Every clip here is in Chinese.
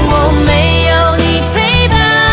我没有你陪伴，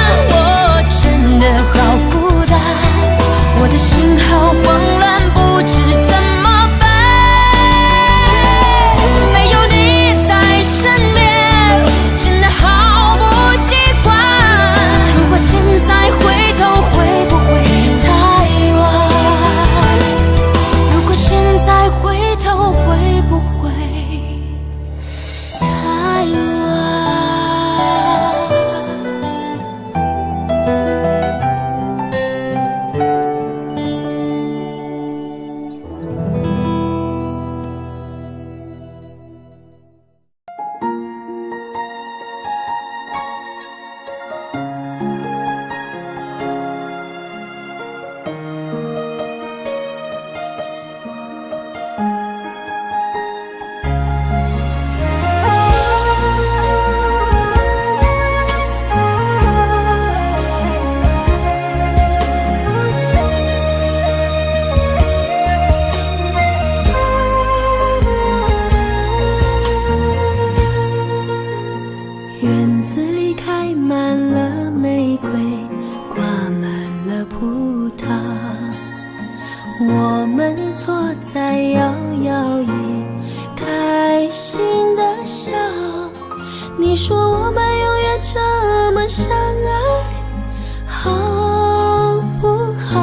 么相爱，好不好？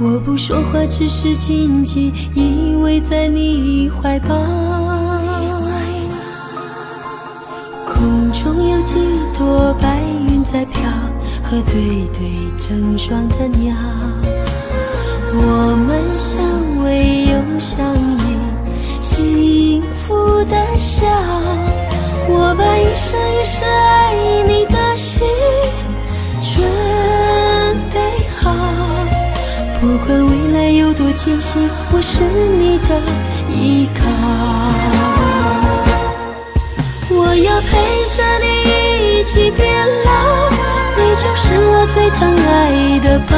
我不说话，只是紧紧依偎在你怀抱。空中有几朵白云在飘，和对对成双的鸟。我们相偎又相依，幸福的笑。我把一生一世爱你的心准备好，不管未来有多艰辛，我是你的依靠。我要陪着你一起变老，你就是我最疼爱的宝。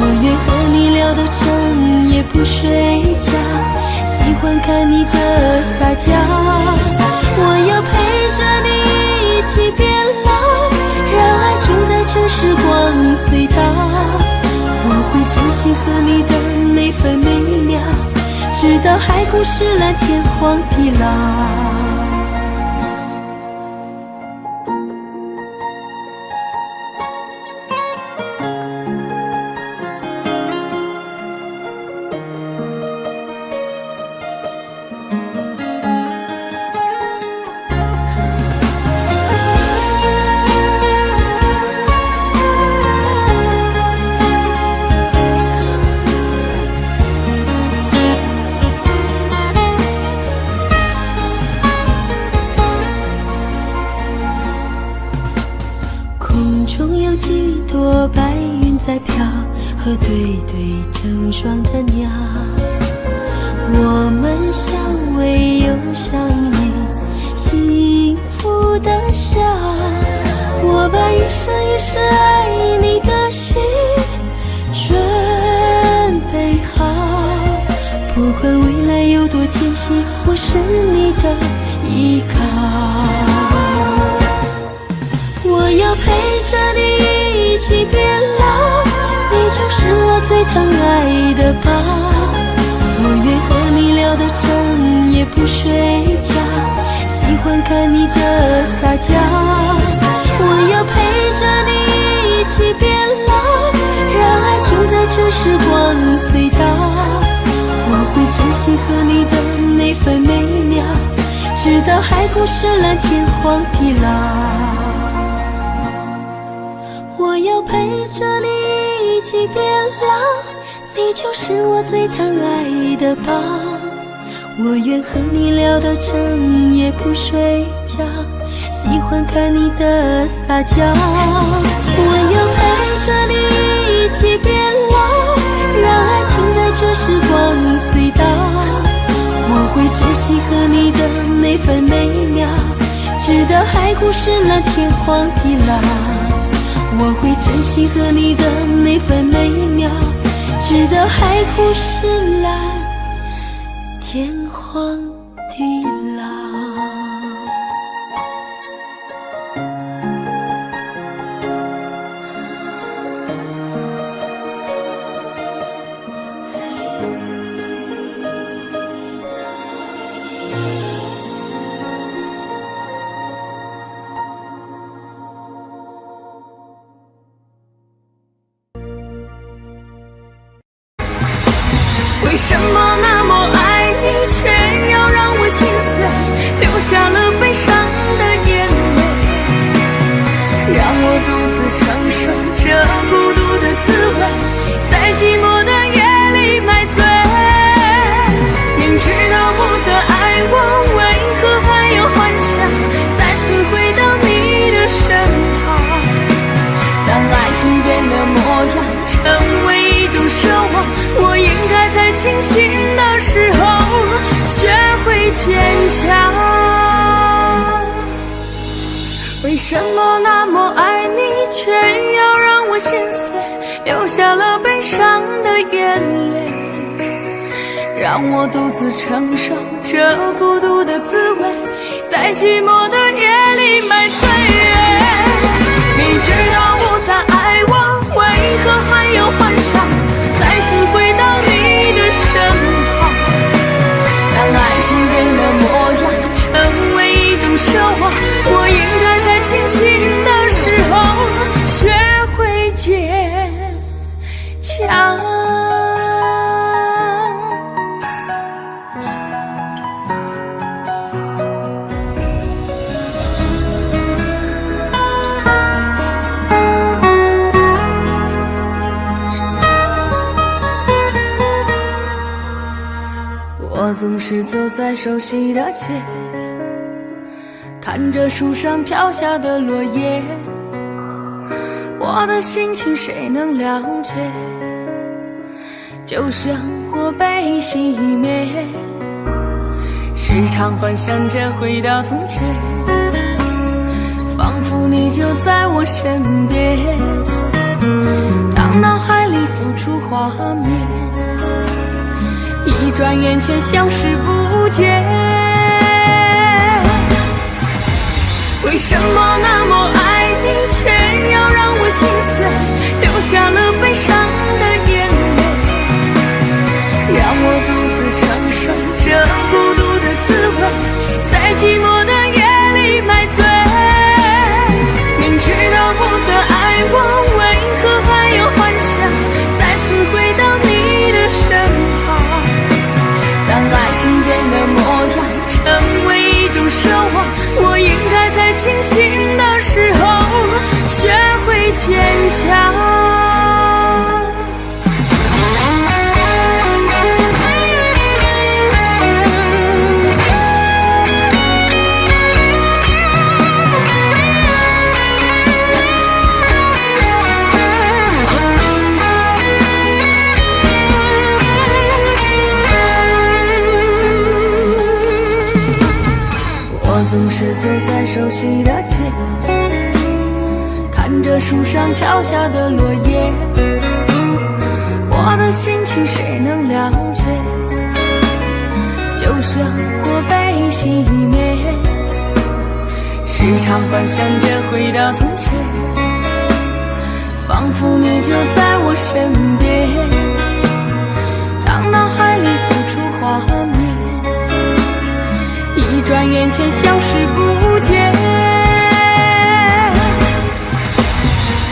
我愿和你聊到整夜不睡觉，喜欢看你的撒娇。我要陪着你一起变老，让爱停在这时光隧道。我会珍惜和你的每分每秒，直到海枯石烂，天荒地老。白云在飘，和对对成双的鸟。我们相偎又相依，幸福的笑。我把一生一世爱你的心准备好，不管未来有多艰辛，我是你的依靠。我要陪着你一起变老，你就是我最疼爱的宝。我愿和你聊到整夜不睡觉，喜欢看你的撒娇。我要陪着你一起变老，让爱停在这时光隧道。我会珍惜和你的每分每秒，直到海枯石烂，天荒地老。我要陪着你一起变老，你就是我最疼爱的宝。我愿和你聊到整夜不睡觉，喜欢看你的撒娇。我要陪着你一起变老，让爱停在这时光隧道。我会珍惜和你的每分每秒，直到海枯石烂，天荒地老。我会珍惜和你的每分每秒，直到海枯石烂，天荒地老。为什么那么爱你，却要让我心碎，流下了悲伤的眼泪，让我独自承受这孤独的滋味，在寂寞的夜里买醉。明知道不再爱我，为何还有幻想再次回到你的身旁？当爱情变了模样，成为一种奢望，我应该在清醒的时候学会坚强。为什么那么爱你，却要让我心碎，流下了悲伤的眼泪，让我独自承受这孤独的滋味，在寂寞的夜里买醉。明知道不再爱我，为何还有幻想再次回到你的身旁？当爱情变了模样，成为一种奢望，我应该在清醒我总是走在熟悉的街，看着树上飘下的落叶，我的心情谁能了解？就像火被熄灭，时常幻想着回到从前，仿佛你就在我身边。当脑海里浮出画面，一转眼却消失不见。为什么那么爱你，却要让我心碎，流下了悲伤的眼泪，让我独自承受这孤独的滋味，在寂寞的夜里买醉。明知道不曾爱我，为何还有幻想再次回到你的身旁？当爱情变了模样，成为一种奢望，我应该在清醒的时候学会坚强。总是走在熟悉的街，看着树上飘下的落叶，我的心情谁能了解？就像火被熄灭，时常幻想着回到从前，仿佛你就在我身边。当脑海里浮出画面，一转眼却消失不见。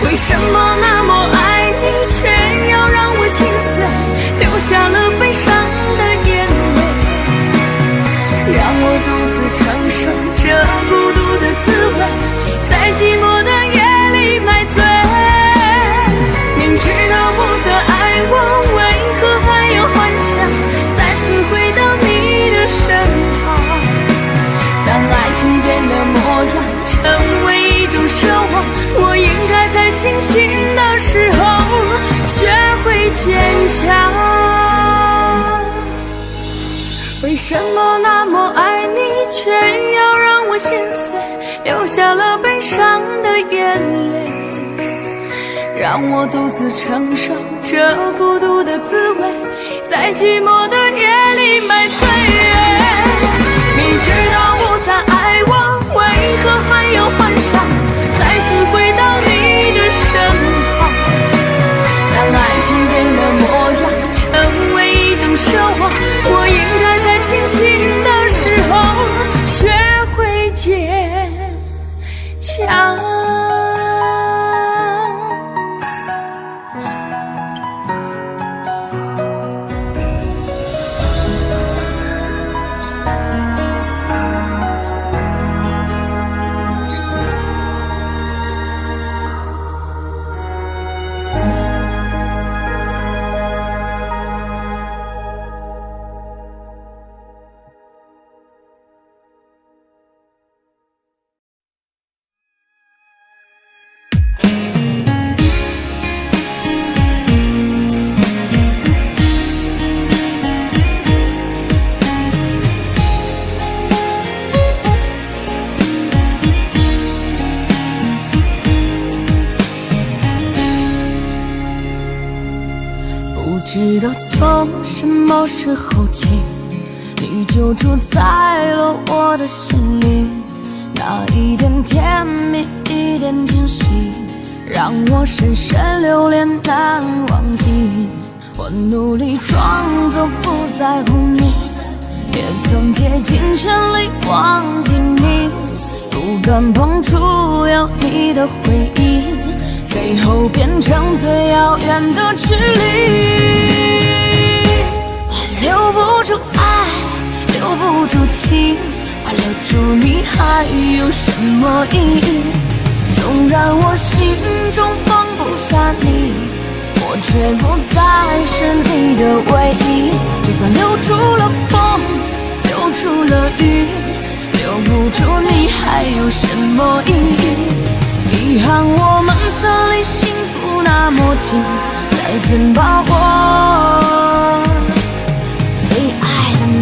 为什么那么爱你，却要让我心碎，流下了悲伤的眼泪，让我独自承受这孤独的滋味，在寂寞的夜里买醉。明知道不曾爱我，为何还有幻想再次回到你的身旁？当爱情变了模样，成为一种奢望，我应该在清醒的时候学会坚强。为什么那么爱你，却要让我心碎，流下了悲伤的眼泪，让我独自承受这孤独的滋味，在寂寞的夜里买醉。明知道不再爱我，为何还有幻想再次回到你的身旁？当爱情变了模样，成为一种奢望，我应该在清醒的时候学会坚强。不知道从什么时候起，你就住在了我的心里，那一点甜蜜，一点惊喜，让我深深留恋难忘记。我努力装作不在乎你，也曾竭尽全力忘记你，不敢碰触有你的回忆，最后变成最遥远的距离。我留不住爱，留不住情，还留住你还有什么意义？纵然我心中放不下你，我却不再是你的唯一。就算留住了风，留住了雨，留不住你还有什么意义？遗憾我们曾离幸福那么近，再见吧我最爱的你。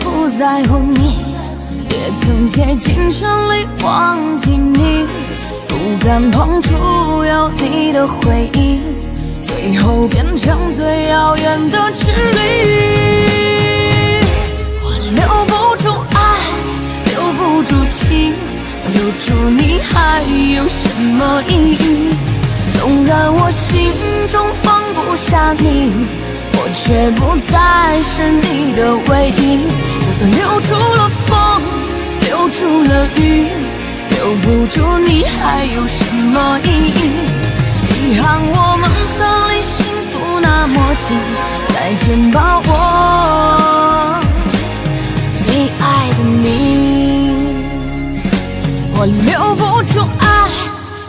不在乎你，也曾竭尽全力忘记你，不敢碰触有你的回忆，最后变成最遥远的距离。我留不住爱，留不住情，留住你还有什么意义？纵然我心中放不下你，我却不再是你的唯一。就算留住了风，留住了雨，留不住你还有什么意义？遗憾我们曾离幸福那么近，再见吧我最爱的你。我留不住爱，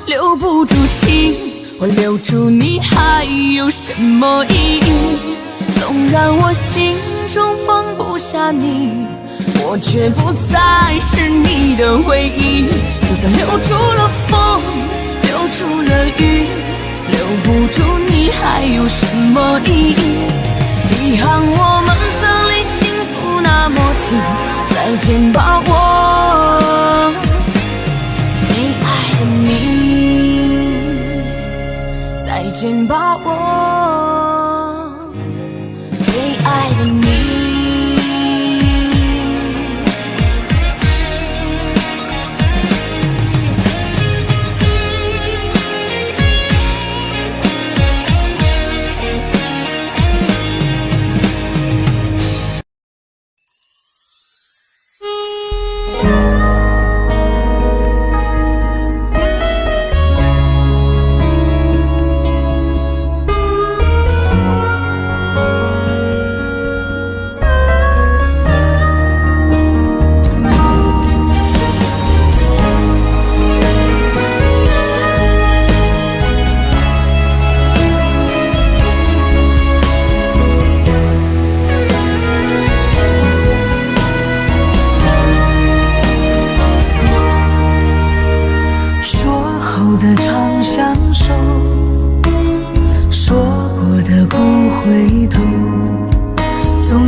留不住情，我留住你还有什么意义？纵然我心中放不下你，我却不再是你的唯一。就算留住了风，留住了雨，留不住你还有什么意义？遗憾我们曾离幸福那么近，再见吧我最爱的你，再见吧我最爱的你。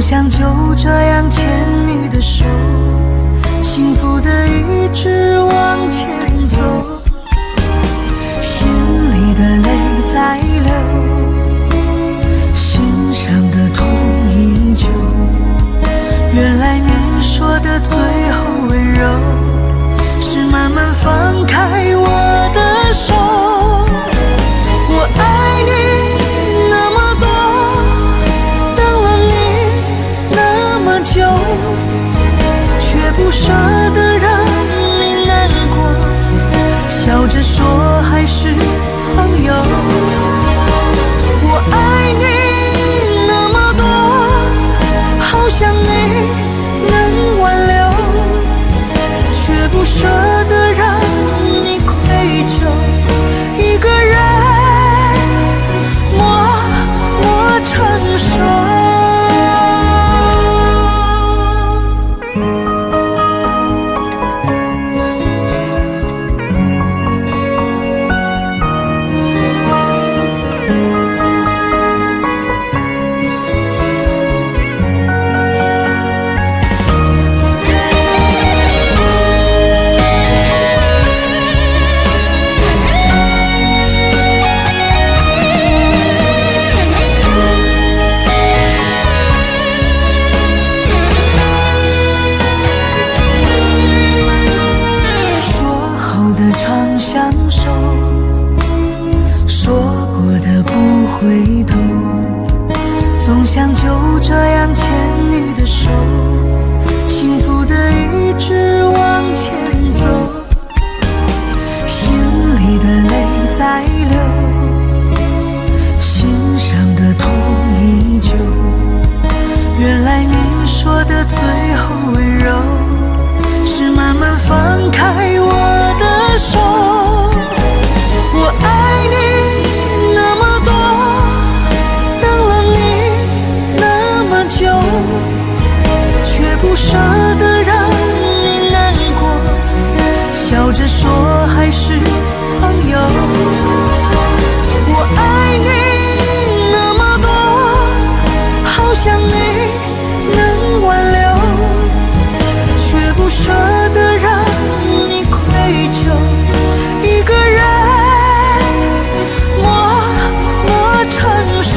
想就这样牵你的手，幸福的一直往前走，心里的泪在流，心上的痛依旧。原来你说的最后温柔，是慢慢放开我的手。我爱你那么多，等了你那么久，却不舍得让你难过，笑着说还是朋友。我爱你那么多，好想你能挽留，却不舍得让你哭。回头，总想就这样牵你的手，幸福的一直往前走，心里的泪在流，心上的痛依旧。原来你说的最后温柔，是慢慢放开我的手。我爱你那么多，等了你那么久，却不舍得让你难过，笑着说还是朋友。我爱你那么多，好想你能挽留，却不舍得让你愧疚，一个人默默承受。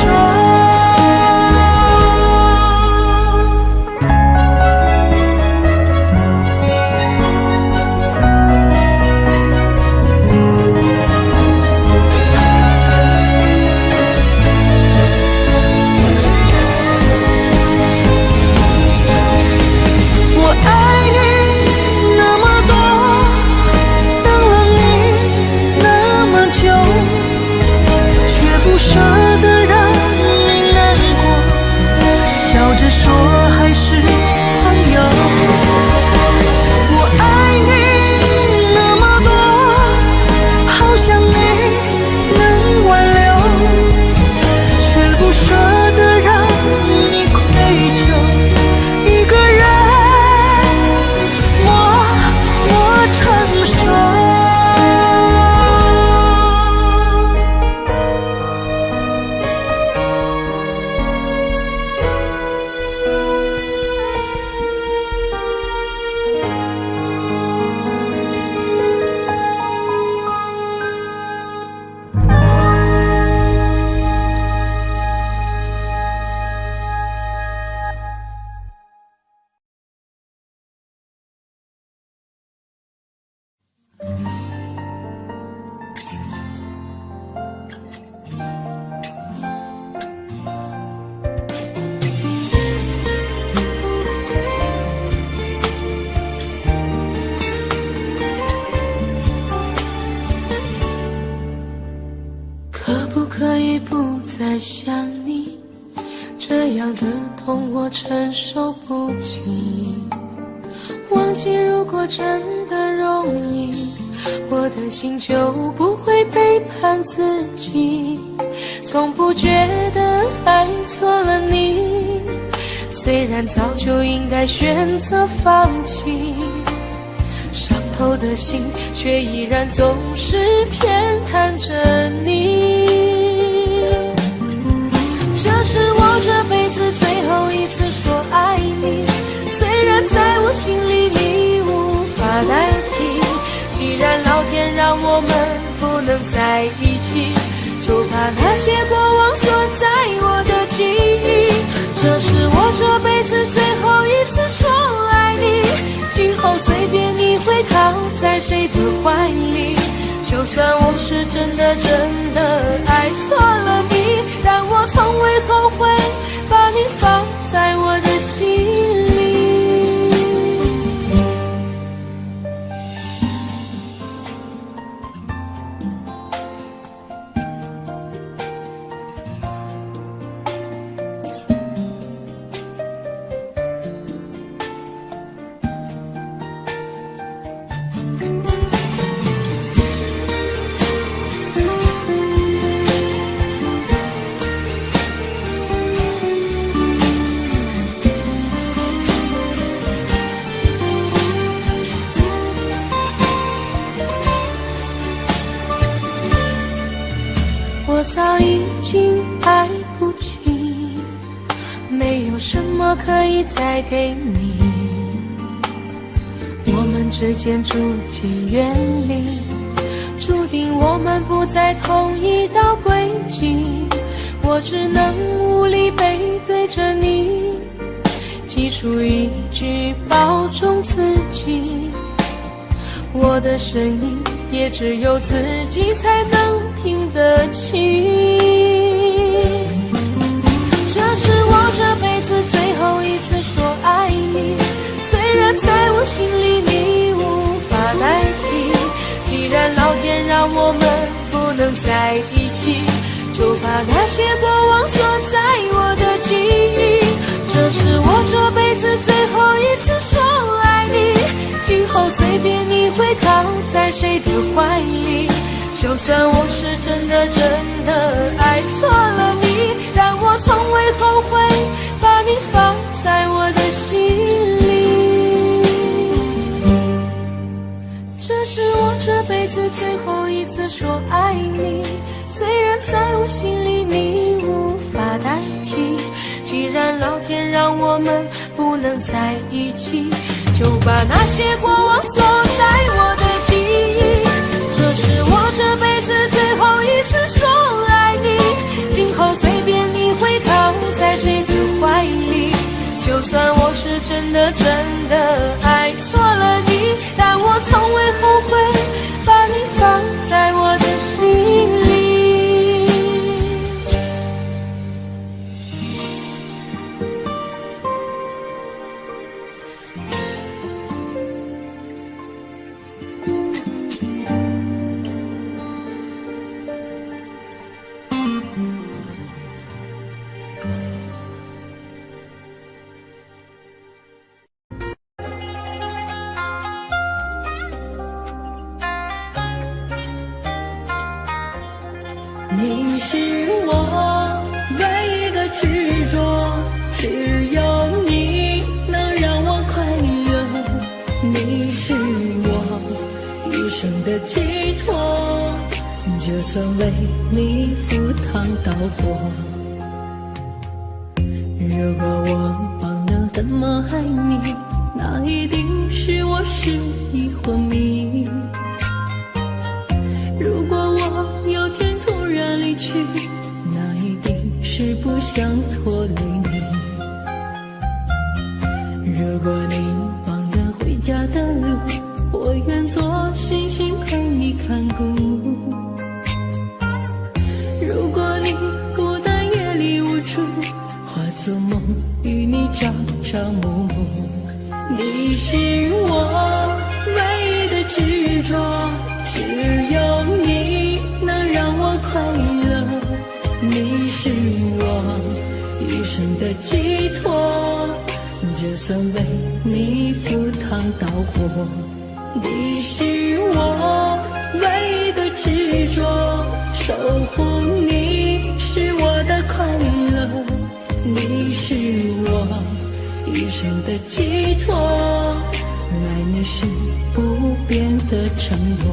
说还是朋友，我爱你那么多，好想你能挽留，却不舍得让你愧疚，一个人默默承受。可以不再想你，这样的痛我承受不起。忘记如果真的容易，我的心就不会背叛自己。从不觉得爱错了你，虽然早就应该选择放弃，伤透的心却依然总是偏袒着你。这是我这辈子最后一次说爱你，虽然在我心里你无法代替。既然老天让我们不能在一起，就把那些过往锁在我的记忆。这是我这辈子最后一次说爱你，今后随便你会靠在谁的怀里。就算我是真的爱错了你，但我从未后悔把你放在我的心里。我早已经爱不起，没有什么可以再给你。我们之间逐渐远离，注定我们不在同一道轨迹。我只能无力背对着你，挤出一句保重自己。我的声音也只有自己才能听得清。这是我这辈子最后一次说爱你，虽然在我心里你无法代替。既然老天让我们不能在一起，就把那些过往锁在我的记忆。这是我这辈子最后一次说爱你，今后随便你会靠在谁的怀里。就算我是真的爱错了你，但我从未后悔把你放在我的心里。这是我这辈子最后一次说爱你，虽然在我心里你无法代替。既然老天让我们不能在一起，就把那些过往锁在我的记忆。这是我这辈子最后一次说爱你，今后随便你会靠在谁的怀里。就算我是真的爱错了你，但我从未后悔把你放在我的心里。你是我唯一的执着，只有你能让我快乐。你是我一生的寄托，就算为你赴汤蹈火。如果我忘了怎么爱你，那一定是我失忆昏迷。如果我有天突然离去，那一定是不想拖累你。如果你忘了回家的路，我愿做星星陪你看顾。如果你孤单夜里无助，化作梦与你朝朝暮暮。你是我唯一的执着，只有你能让我快乐。你是我一生的寄托，就算为你赴汤蹈火。你是我唯一的执着，守护你是我的快乐。你是我一生的寄托，爱你是不变的承诺。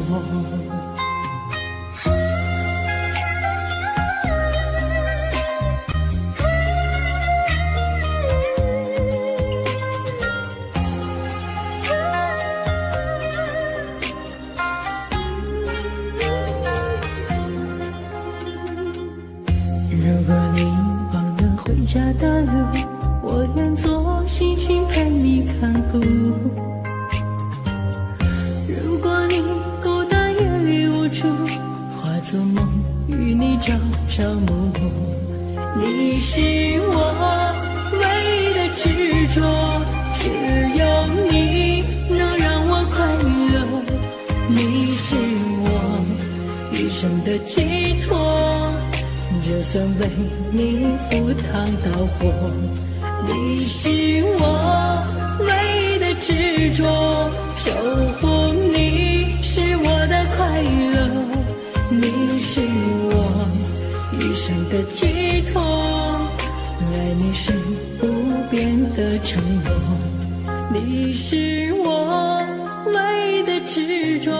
如果你忘了回家的路，我愿做星星陪你看顾。如果你孤单夜里无助，化作梦与你朝朝暮暮。你是我唯一的执着，只有你能让我快乐。你是我一生的寄托，就算为你赴汤蹈火。你是我唯一的执着，守护你是我的快乐。你是我一生的寄托，爱你是不变的承诺。你是我唯一的执着，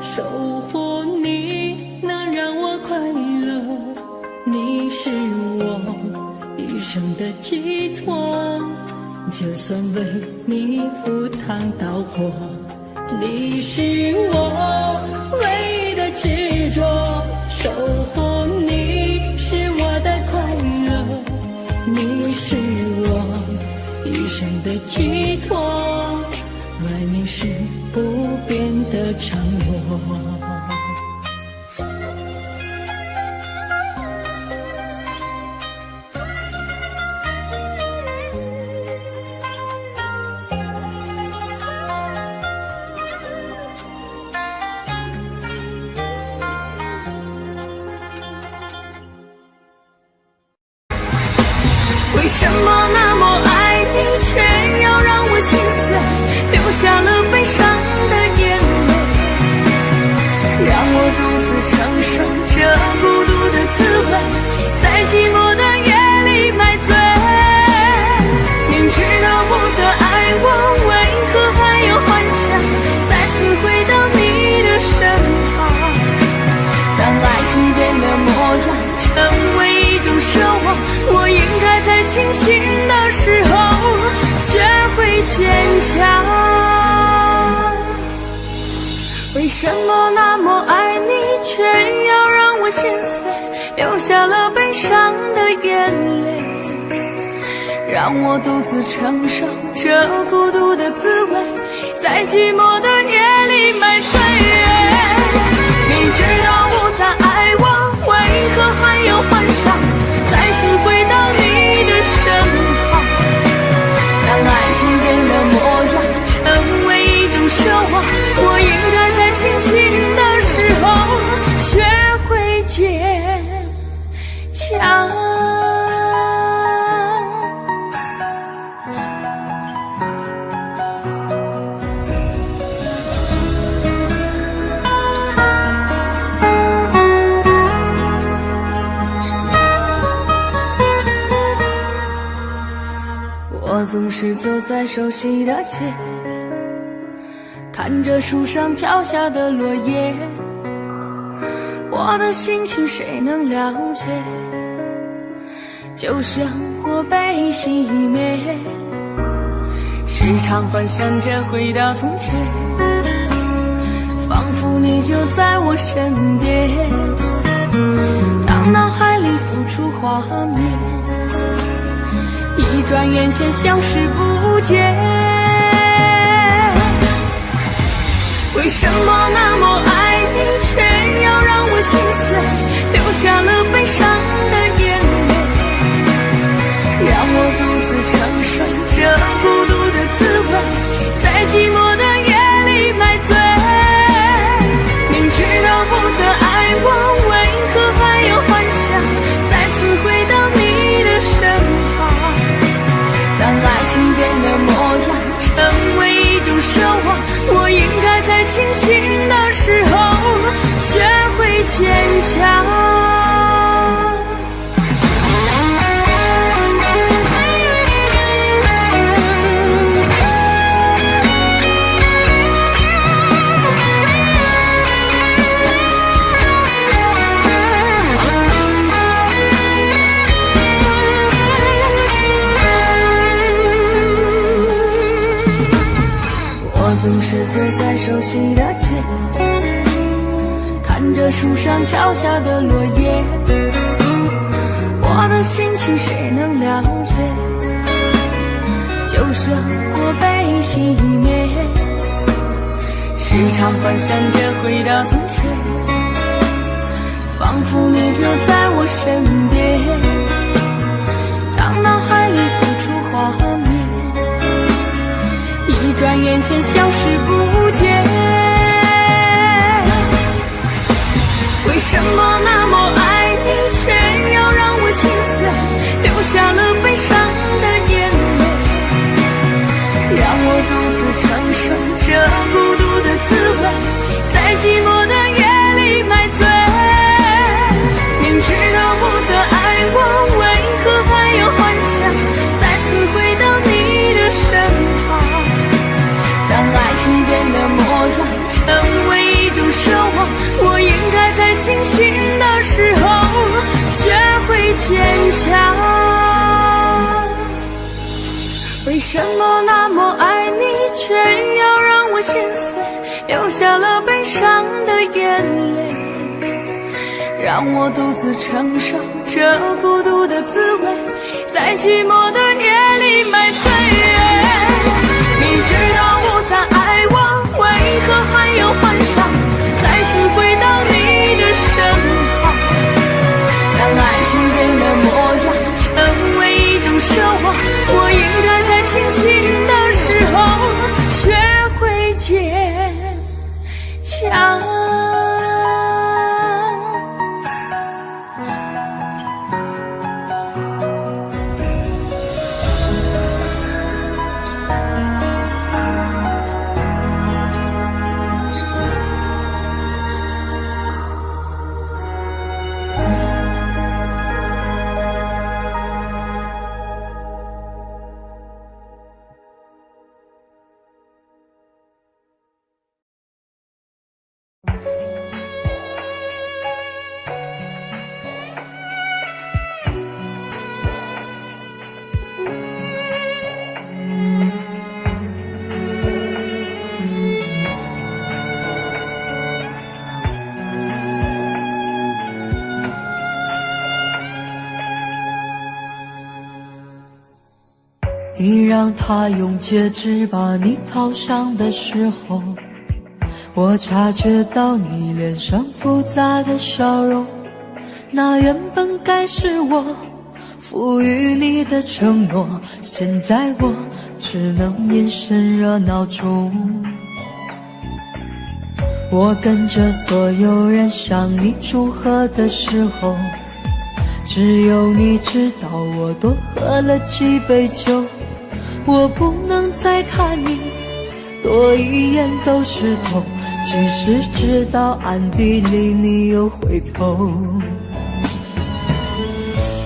守护你能让我快乐。你是我一生的寄托，就算为你赴汤蹈火。你是我唯一的执着，守护你是我的快乐。你是我一生的寄托，爱你是不变的承诺。为什么那么爱你，却要让我心碎，流下了悲伤的眼泪，让我独自承受这孤独的滋味，在寂寞的夜里买醉。明知道不再爱我，为何还有幻想再次回到你的身旁？当爱情变了模样，成为一种奢望，我应该在清醒的时候学会坚强。为什么那么爱你，却要让我心碎，流下了悲伤的眼泪，让我独自承受这孤独的滋味，在寂寞的夜里买醉。明知道不再爱我，为何还有幻想再次回到你的身旁？当爱情变了模样，成为一种奢望，我应该在清醒的时候学会坚强。我总是走在熟悉的街，看着树上飘下的落叶，我的心情谁能了解？就像火被熄灭，时常幻想着回到从前，仿佛你就在我身边，当脑海里浮出画面，一转眼却消失不见。为什么那么爱你，却要让我心碎，流下了悲伤的眼泪，让我独自承受这孤独的滋味，在寂寞的夜里买醉。明知道不再爱我，为何还有幻想再次回到你的身旁？当爱情变了模样，成为一种奢望，我应该在清醒的时候学会坚强。总是走在熟悉的街，看着树上飘下的落叶，我的心情谁能了解？就像火被熄灭，时常幻想着回到从前，仿佛你就在我身边，当脑海里浮出画面，一转眼却消失不见。为什么那么爱你，却要让我心碎，流下了悲伤的眼泪，让我独自承受这孤独的滋味，在寂寞的夜里买醉。明知道不再爱我，为何还有幻想再次回到你的身旁？当爱情变了模样，成为一种奢望，我应该在清醒的时候学会坚强。为什么那么爱你，却要让我心碎，流下了悲伤的眼泪，让我独自承受这孤独的滋味，在寂寞的夜里买醉。明知道不再爱我，为何还有幻想再次回到你的身旁？当爱情变了模样，成为一种奢望，我应该在清醒的时候学会坚强。你让他用戒指把你套上的时候，我察觉到你脸上复杂的笑容，那原本该是我赋予你的承诺，现在我只能眼神热闹中。我跟着所有人向你祝贺的时候，只有你知道我多喝了几杯酒。我不能再看你多一眼都是痛，即使知道暗地里你又回头。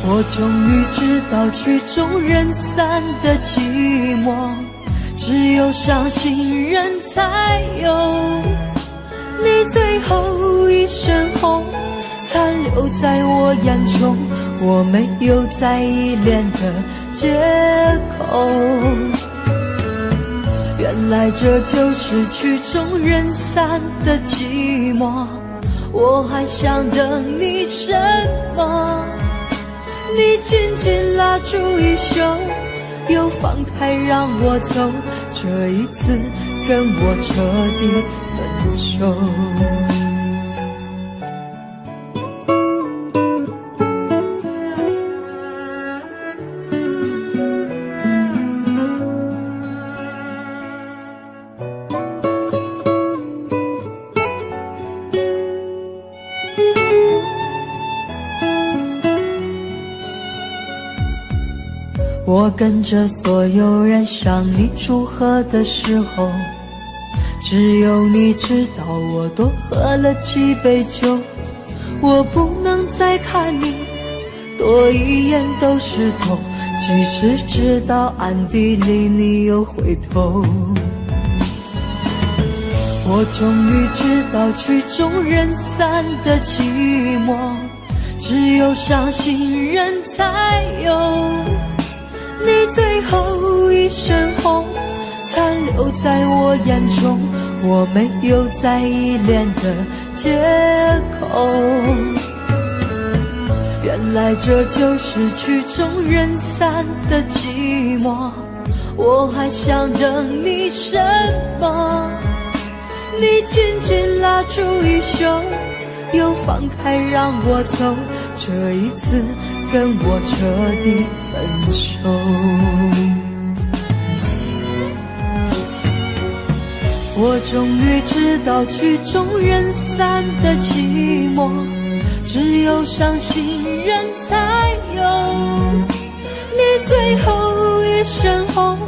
我终于知道曲终人散的寂寞，只有伤心人才有。你最后一身红残留在我眼中，我没有再依恋的借口。原来这就是曲终人散的寂寞，我还想等你什么？你紧紧拉住衣袖，又放开让我走，这一次跟我彻底分手。我跟着所有人向你祝贺的时候，只有你知道我多喝了几杯酒。我不能再看你多一眼都是痛，即使知道暗地里你又回头。我终于知道曲终人散的寂寞，只有伤心人才有。你最后一身红残留在我眼中，我没有再依恋的借口。原来这就是曲终人散的寂寞，我还想等你什么？你紧紧拉住衣袖，又放开让我走，这一次跟我彻底分手。我终于知道曲终人散的寂寞，只有伤心人才有。你最后一身红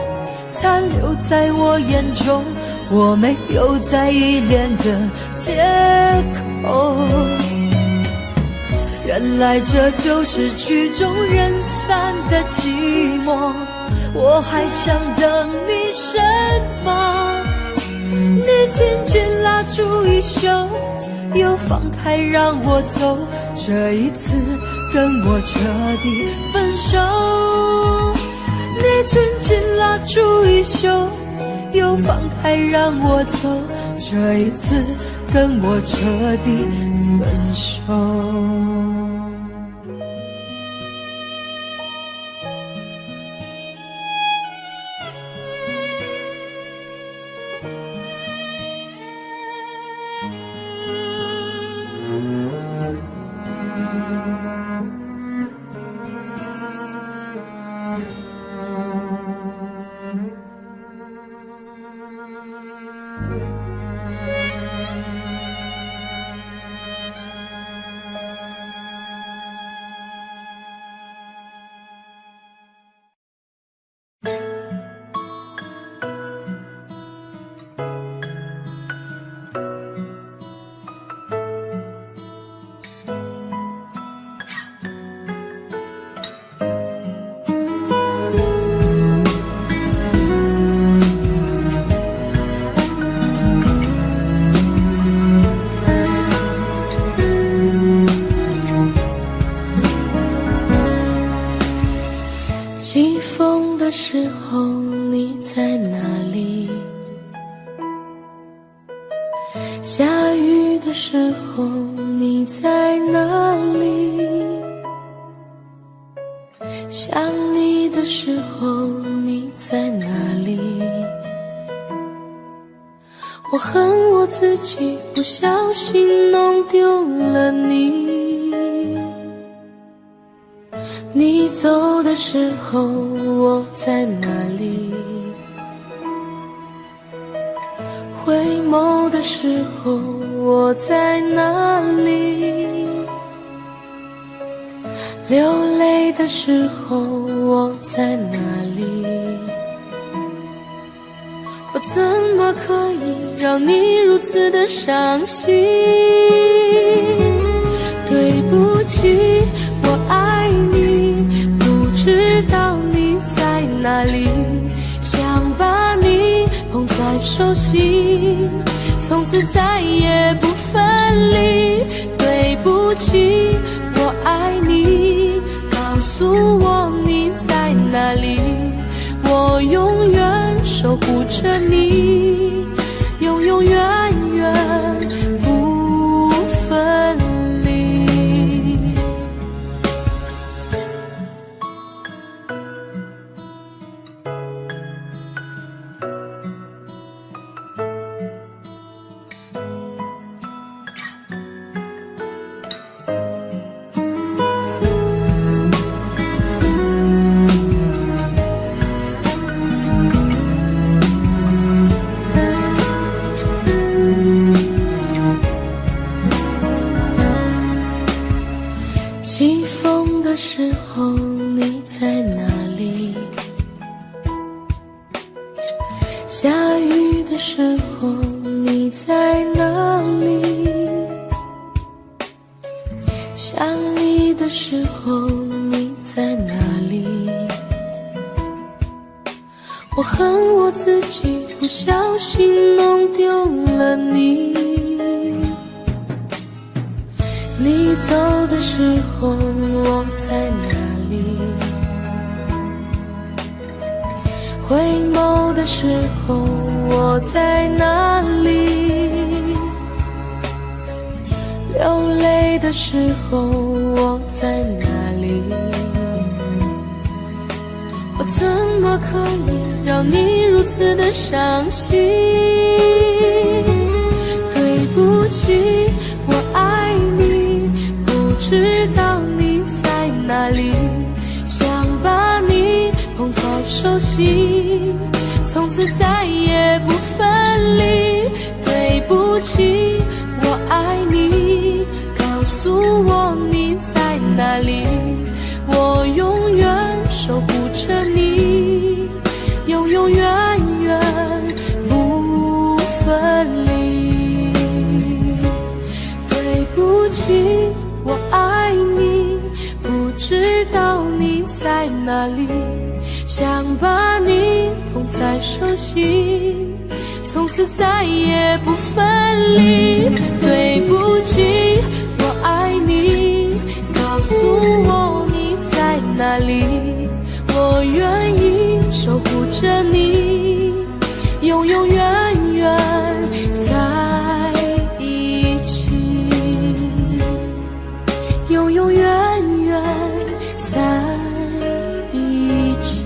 残留在我眼中，我没有再依恋的借口。原来这就是曲终人散的寂寞，我还想等你什么？你紧紧拉住衣袖，又放开让我走，这一次跟我彻底分手。你紧紧拉住衣袖，又放开让我走，这一次跟我彻底分手。起风的时候你在哪里？下雨的时候你在哪里？想你的时候你在哪里？我恨我自己不小心弄丢了你。你走的时候我在哪里？回眸的时候我在哪里？流泪的时候我在哪里？我怎么可以让你如此的伤心？对不起，我爱你，不知道你在哪里，想把你捧在手心，从此再也不分离。对不起，我爱你，告诉我你在哪里，我永远守护着你，永永远远不分离。起风的时候你在哪里？下雨的时候你在哪里？想你的时候你在哪里？我恨我自己不小心弄丢了你。你走的时候我在哪里？回眸的时候我在哪里？流泪的时候我在哪里？我怎么可以让你如此的伤心？对不起，我爱你，不知道你在哪里，想把你捧在手心，从此再也不分离。对不起，我爱你，告诉我你在哪里，我永远守护着你，永永远远不分离。对不起，我爱你，不知道你在哪里，想把你捧在手心，从此再也不分离。对不起，我爱你，告诉我你在哪里，我愿意守护着你，永永远远在一起，永永远远在一起。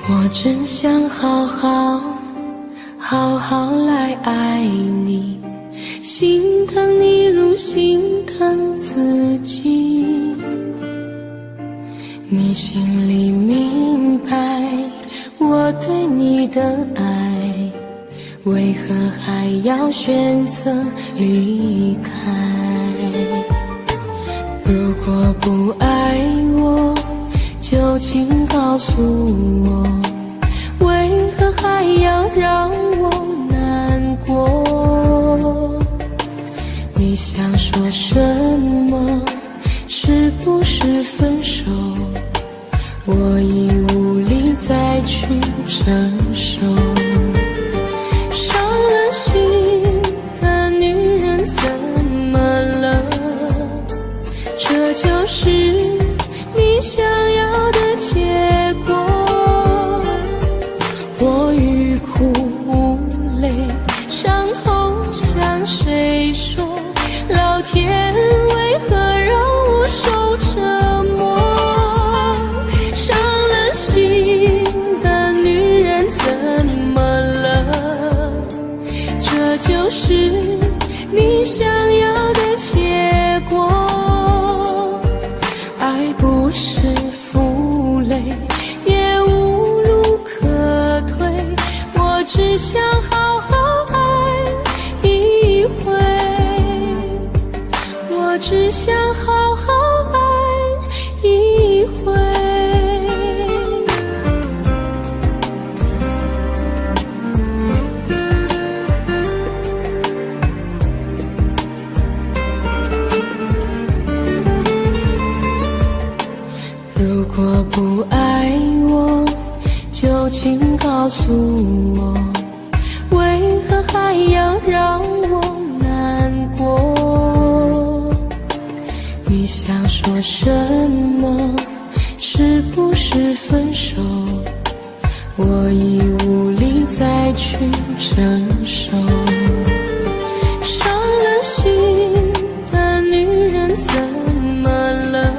我真想好好来爱你，心疼你如心疼自己。你心里明白我对你的爱，为何还要选择离开？如果不爱我，就请告诉我，为何还要让我难过？你想说什么？是不是分手？我已无力再去承受。伤了心的女人怎么了？这就是你想要的结果。我欲哭无泪，伤痛向谁说？老天为何让我受折磨？伤了心的女人怎么了？这就是你想要的结果。爱不是负累，也无路可退，我只想好好爱一回，我只想好好爱一回。如果不爱我，就请告诉我，为何还要让我难过？你想说什么？是不是分手？我已无力再去承受。伤了心的女人怎么了？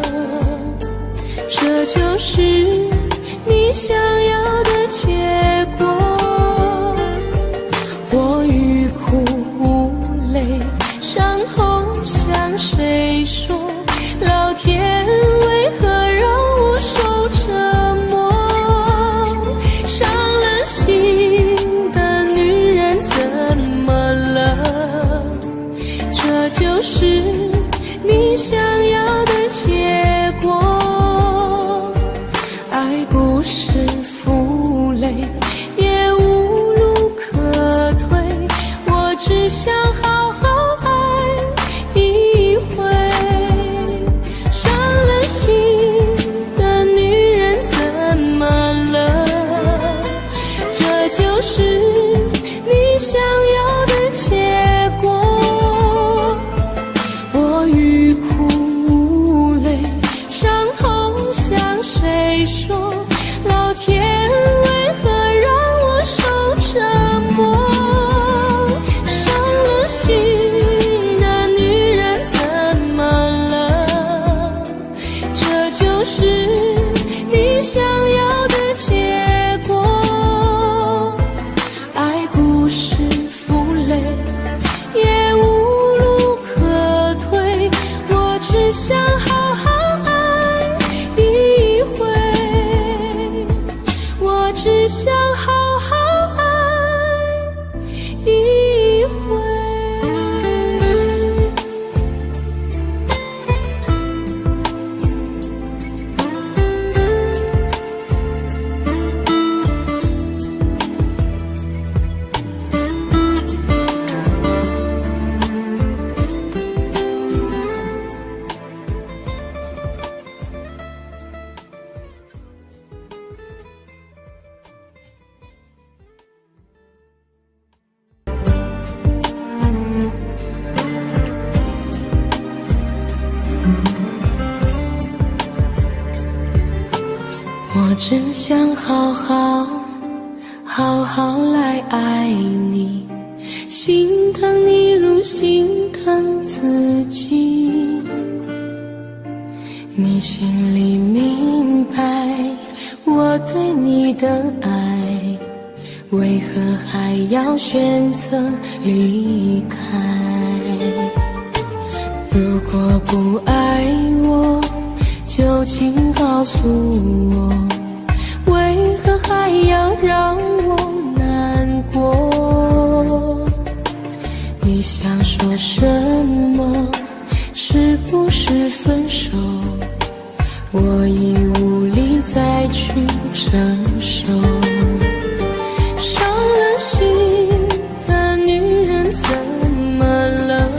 这就是你想要的结果。我欲哭无泪，伤痛向谁说？老天为何让我受折磨？伤了心的女人怎么了？这就是你想要的结果。爱不是负累，也无路可退，我只想好好爱一回。伤了心的女人怎么了？这就是你想要的结果。我欲哭无泪，伤痛向谁说？老天为何让我受折磨？伤了心的女人怎么了？这就是你想要的结果。爱不是负累，也无路可退，我只想好好爱一回，我只想好好爱一回。我真想好好来爱你，心疼你如心疼自己。你心里明白我对你的爱，为何还要选择离开？如果不爱我，就请告诉我，为何还要让我难过？你想说什么？是不是分手？我已无力再去承受。伤了心的女人怎么了？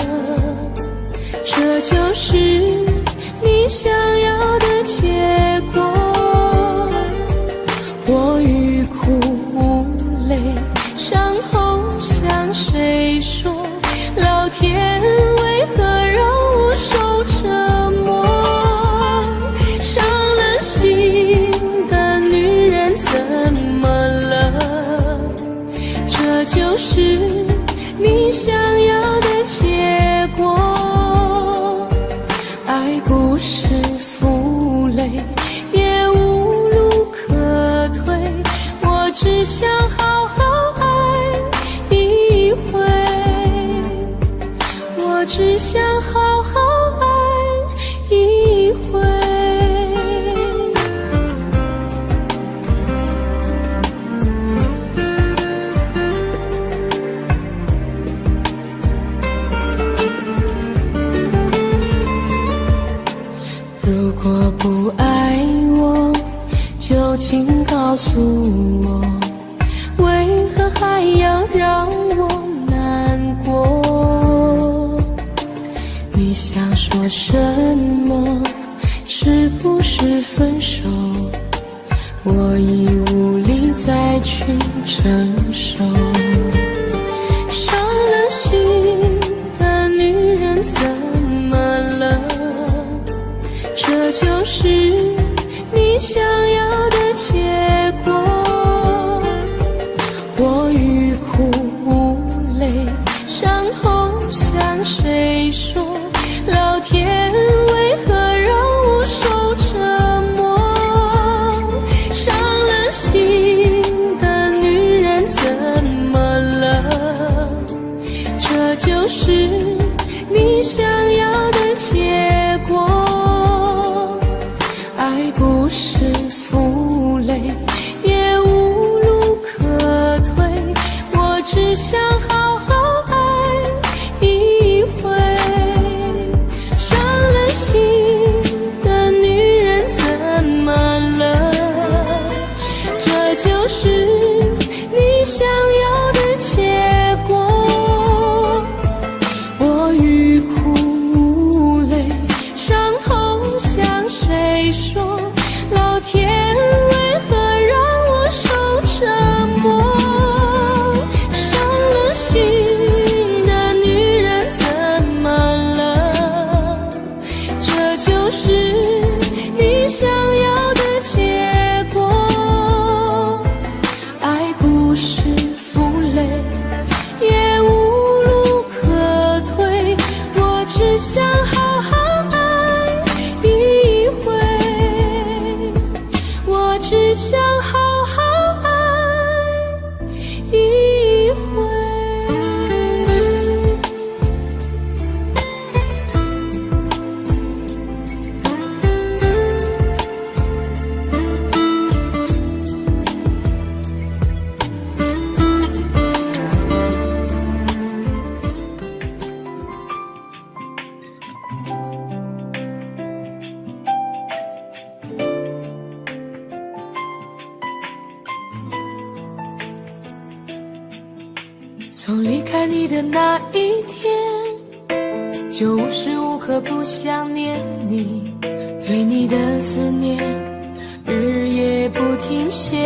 想好好爱一回。如果不爱我，就请告诉我，为何还要让我难过？你想说什么？是不是分手？我已无力再去承受。伤了心的女人怎么了？这就是你想要的结果。我欲哭无泪，伤痛向谁说？老天为何让我受折磨？伤了心的女人怎么了？这就是你想要的结果。爱不是负累，也无路可退，我只想好好爱一回。伤了心的女人怎么了？这就是你想要的结果。我欲哭无泪，伤痛向谁说？老天为何让我受折磨？伤了心的女人怎么了？这就是你想要的结果。爱不是负累，也无路可退，我只想好好爱一回。我只想好好爱一回。从离开你的那一天，就无时无刻不想念你，对你的思念日夜不停歇，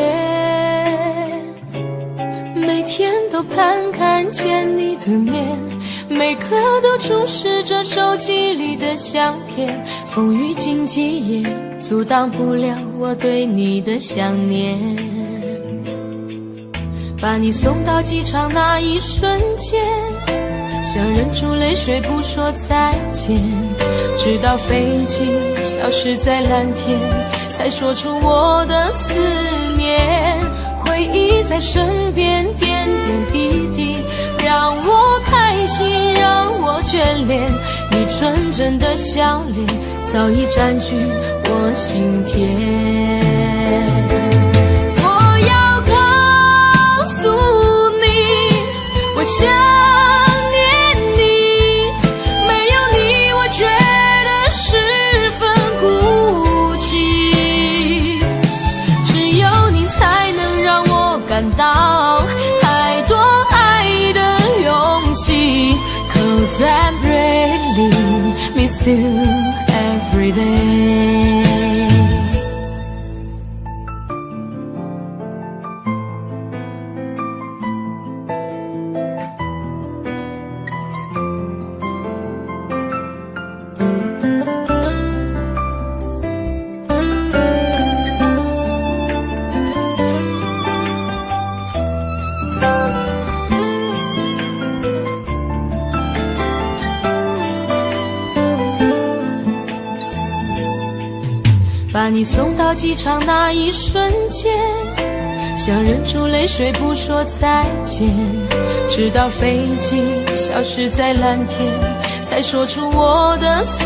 每天都盼看见你的面，每刻都注视着手机里的相片，风雨经济也阻挡不了我对你的想念。把你送到机场那一瞬间，想忍住泪水不说再见，直到飞机消失在蓝天，才说出我的思念。回忆在身边点点滴滴，让我开心，让我眷恋，你纯真的笑脸早已占据我心田。我想念你，没有你我觉得十分孤寂，只有你才能让我感到太多爱的勇气。 Cause I really miss you every day。把你送到机场那一瞬间，想忍住泪水不说再见，直到飞机消失在蓝天，才说出我的思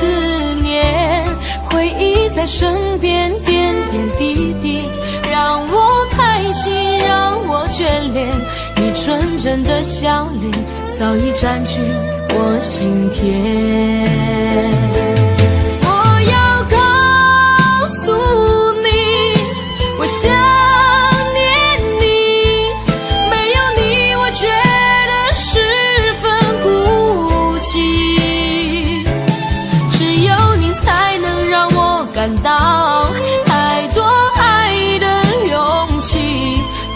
念。回忆在身边，点点滴滴，让我开心，让我眷恋。你纯真的笑脸，早已占据我心田。我要告诉你，我想念你，没有你我觉得十分孤寂，只有你才能让我感到太多爱的勇气。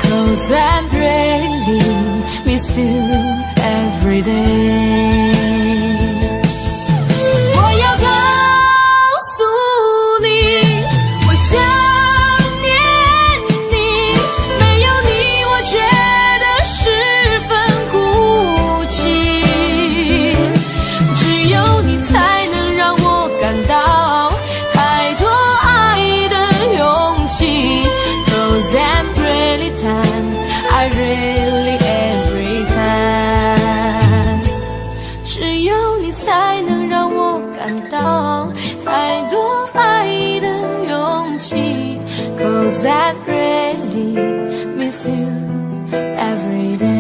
Cause I really miss you every day。 我要告诉你，我想念你，没有你我觉得十分孤寂，只有你才能让我感到太多爱的勇气。 Cause I'm really time, I really every time， 只有你才能让我感到太多爱的勇气。 Cause I really miss you every day。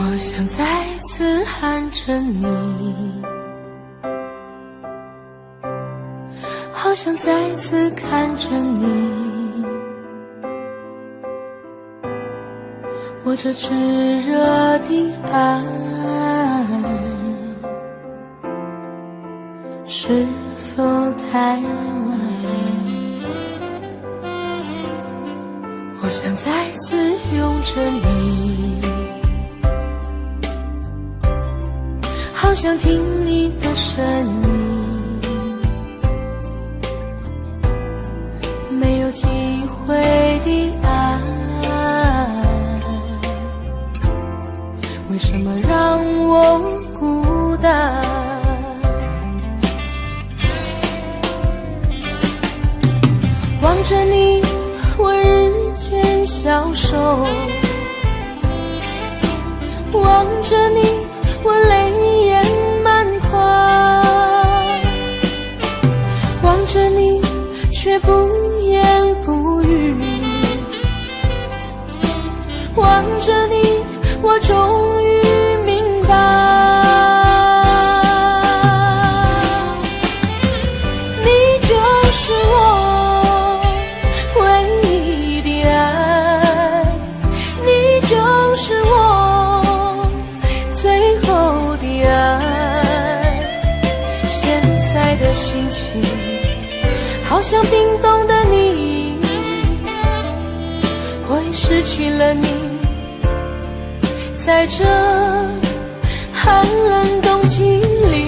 我想再次喊着你，好想再次看着你，我这炙热的爱是否太晚？我想再次拥着你，好想听你的声音，没有机会的爱，为什么让我孤单？望着你，我日渐消瘦，望着你，我泪眼满眶，望着你却不言不语，望着你我终于明白，你就是我唯一的爱，你就是我最后的爱。现在的心情好像冰冻的你，我已失去了你，在这寒冷冬季里。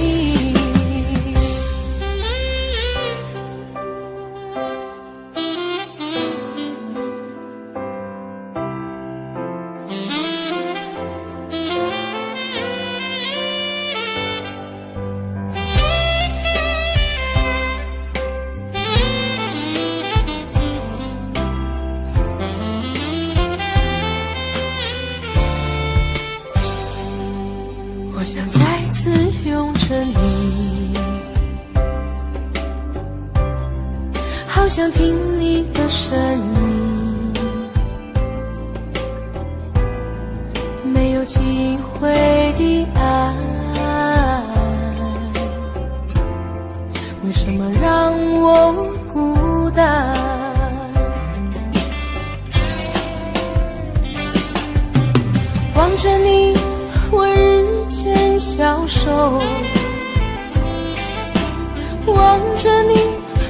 我想再次拥着你，好想听你的声音，没有机会的爱，为什么让我孤单？望着你，我日渐消瘦，我望着你，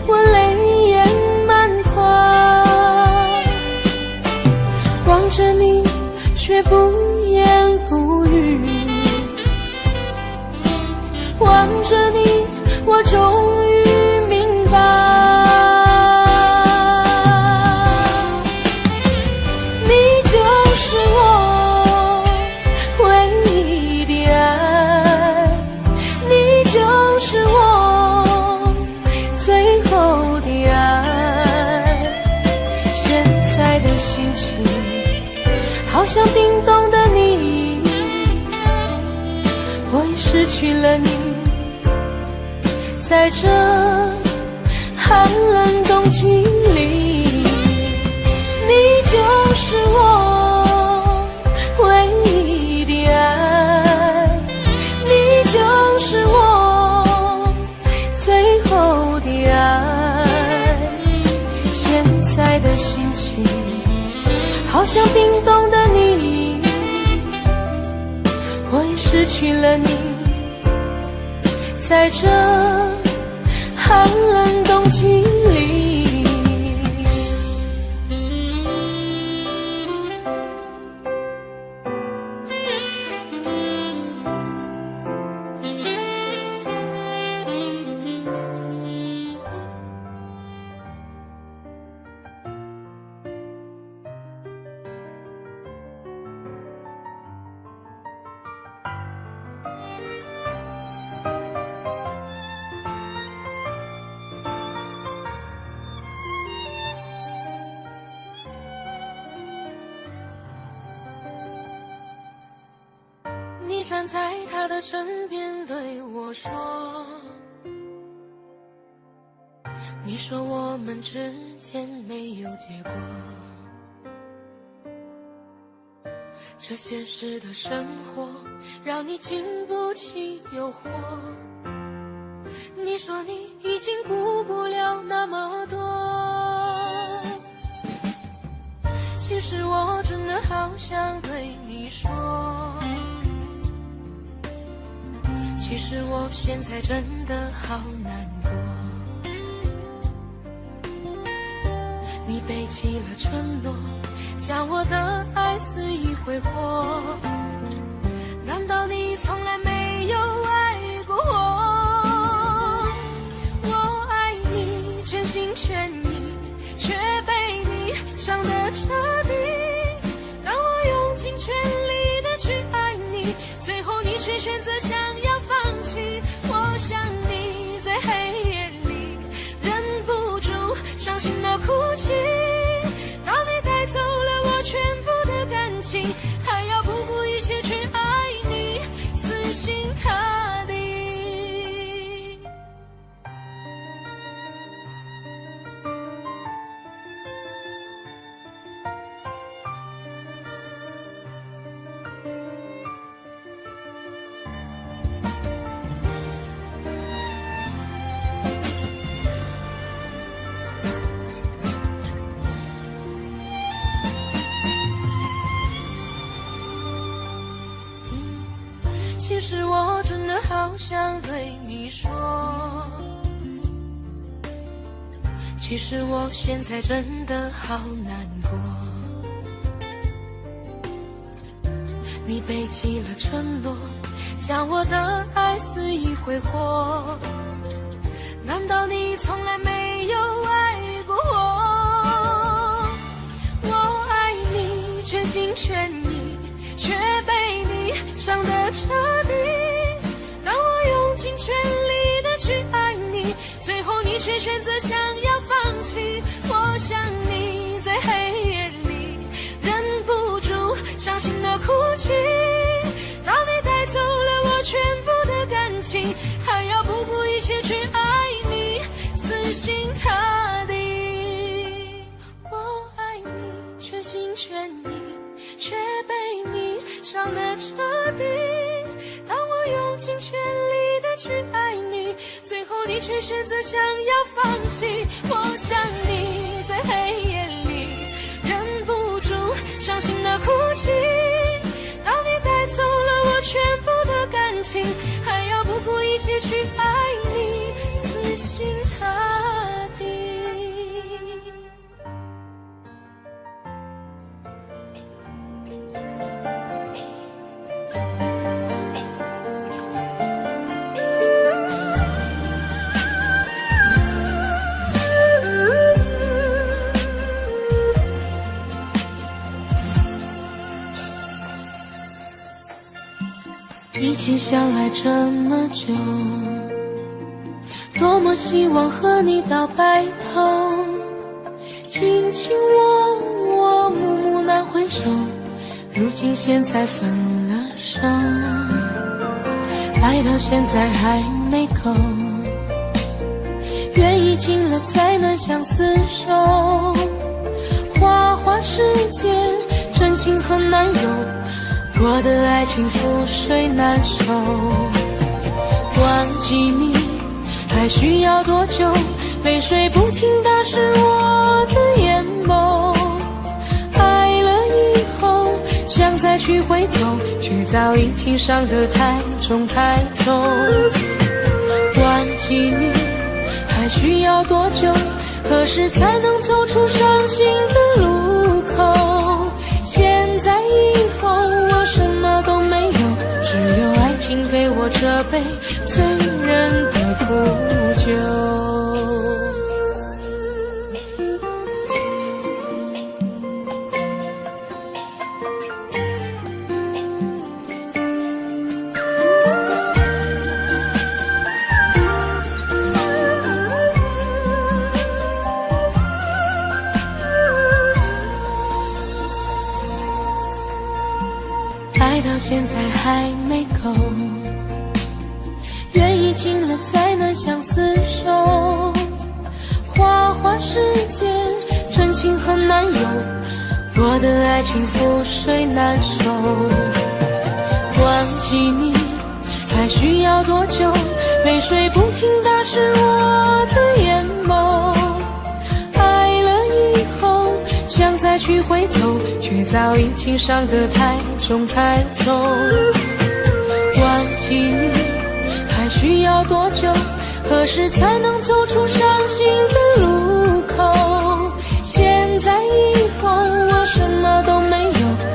我泪眼满眶，望着你却不言不语，望着你，我终于明白，你就是我唯一的爱，你就是我最后的爱。现在的心情好像冰冻的你，我已失去了你，在这寒冷冬季里，你就是我唯一的爱，你就是我最后的爱。现在的心情好像冰冻的你，我已失去了你，在这寒冷冬季里。你站在他的身边对我说，你说我们之间没有结果，这现实的生活让你经不起诱惑，你说你已经顾不了那么多，其实我真的好想对你说，其实我现在真的好难过，你背弃了承诺，将我的爱肆意挥霍，难道你从来没有爱过我？我爱你全心全意，却被你伤得彻底，当我用尽全力的去爱你，最后你却选择想要放弃，我想你在黑夜里忍不住伤心的哭泣，当你带走了我全部的感情，还要不顾一切去爱你，死心塌地。其实我真的好想对你说，其实我现在真的好难过，你背弃了承诺，将我的爱肆意挥霍，难道你从来没有爱过我？我爱你全心全意，却被你伤得彻底，当我用尽全力的去爱你，最后你却选择想要放弃，我想你在黑夜里忍不住伤心的哭泣，当你带走了我全部的感情，还要不顾一切去爱你，死心塌地。我爱你全心全意，却被你伤得彻底，当我用尽全力的去爱你，最后你却选择想要放弃，我想你在黑夜里忍不住伤心的哭泣，当你带走了我全部的感情，还要不顾一切去爱你，死心一起相爱这么久，多么希望和你到白头，卿卿我我，暮暮难回首，如今现在分了手，爱到现在还没够，缘已尽了再难相厮守，花花世界真情很难有，我的爱情覆水难收，忘记你还需要多久？泪水不停打湿我的眼眸，爱了以后想再去回头，却早已经伤得太重太重。忘记你还需要多久？何时才能走出伤心的路口？现在以后我什么都没有，只有爱情给我这杯醉人的苦酒。爱到现在还没够，缘已尽了再难相厮守，花花世界真情很难有，我的爱情覆水难收。忘记你还需要多久？泪水不停打湿我的眼眸，爱了以后想再去回头，却早已经伤得太重太重。忘记你还需要多久？何时才能走出伤心的路口？现在以后我什么都没有，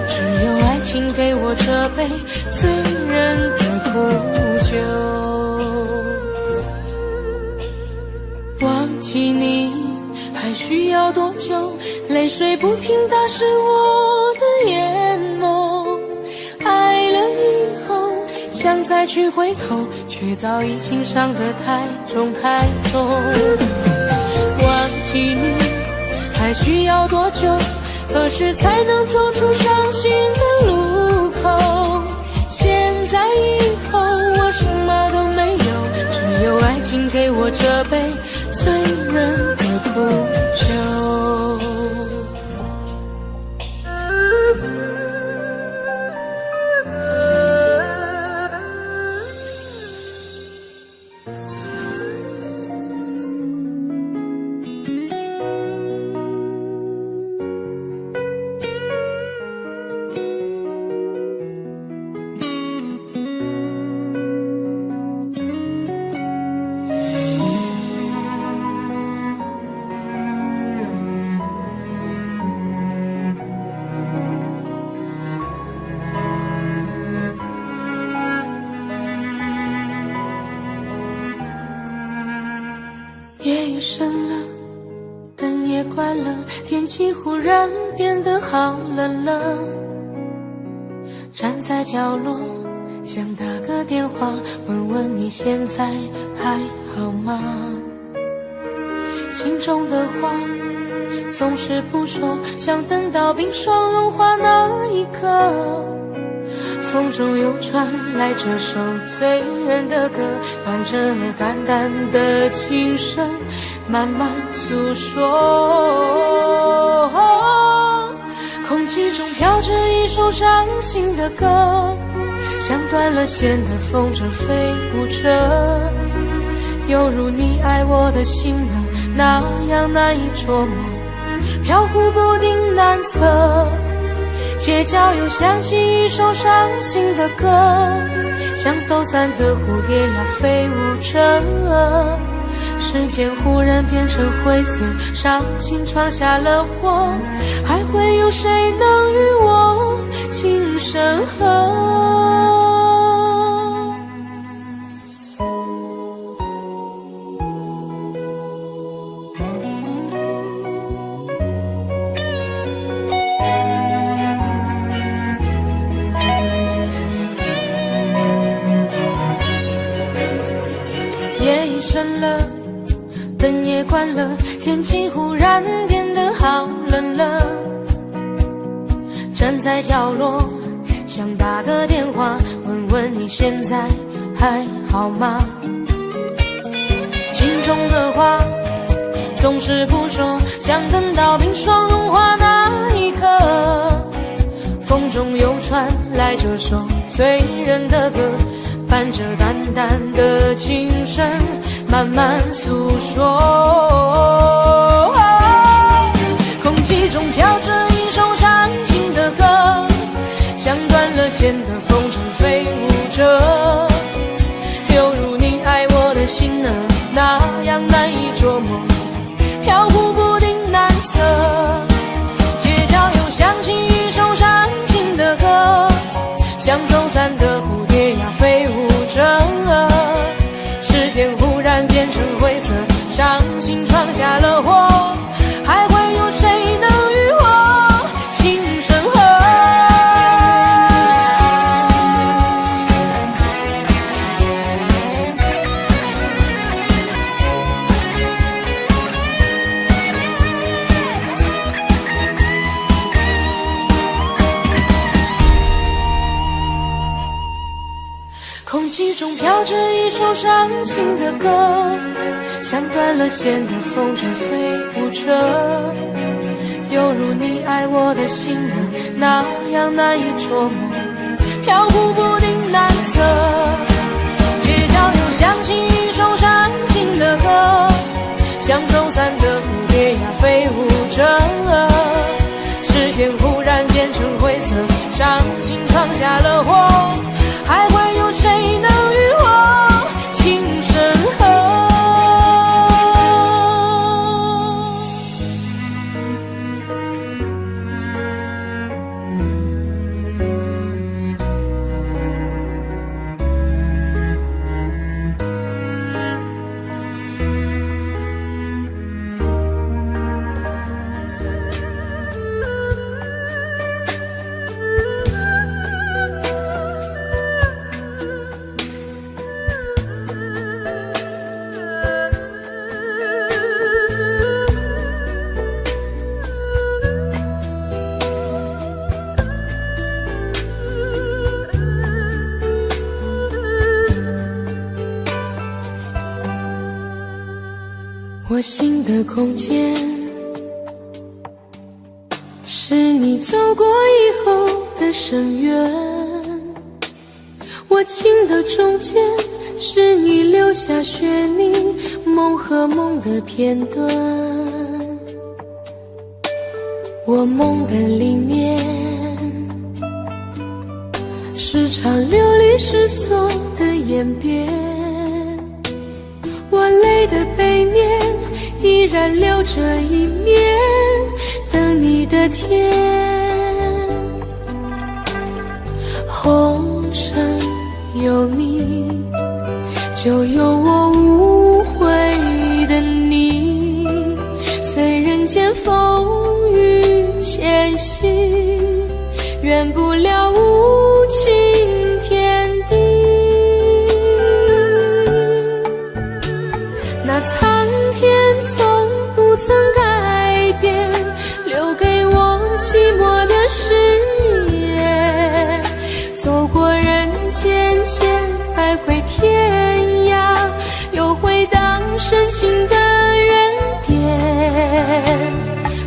只有爱情给我这杯醉人的苦酒。忘记你还需要多久？泪水不停打湿我的眼眸，爱了以后想再去回头，却早已经伤得太重太重。忘记你还需要多久？何时才能走出伤心的路口？现在以后我什么都没有，只有爱情给我这杯醉人的苦酒。夜已深了，灯也关了，天气忽然变得好冷了。站在角落，想打个电话，问问你现在还好吗？心中的话总是不说，想等到冰霜融化那一刻。风中又传来这首醉人的歌，伴着淡淡的琴声慢慢诉说。空气中飘着一首伤心的歌，像断了线的风筝飞舞着，犹如你爱我的心呢，那样难以捉摸，飘忽不定难测。街角又响起一首伤心的歌，像走散的蝴蝶呀飞舞着，时间忽然变成灰色，伤心闯下了祸，还会有谁能与我情深合？深了，灯也关了，天气忽然变得好冷了。站在角落，想打个电话，问问你现在还好吗？心中的话总是不说，想等到冰霜融化那一刻。风中又传来这首醉人的歌，伴着淡淡的琴声，慢慢诉说。空气中飘着一首伤心的歌，像断了线的风筝飞舞着，犹如你爱我的心呢，那样难以捉摸，飘忽不定难测。街角又响起一首伤心的歌，像走散的蝴蝶呀飞舞着，时间忽然变成灰色，伤心闯下了祸，还会有谁能与我情深合？空气中飘着一首伤心的歌，像断了线的风筝飞舞着，犹如你爱我的心呢，那样难以捉摸，飘忽不定难测。街角又响起一首伤心的歌，像走散的蝴蝶呀飞舞着，时间忽然变成灰色，伤心闯下了祸，还会有谁能与我情深合？我心的空间，是你走过以后的深渊，我情的中间，是你留下血泥梦和梦的片段。我梦的里面，是场流离失所的演变，我泪的背面依然留着一面等你的天。红尘有你，就有我无悔的你，随人间风雨前行，圆不了无情天地。那苍天从不曾改变，留给我寂寞的誓言，走过人间间徘徊天涯，又回荡深情的原点。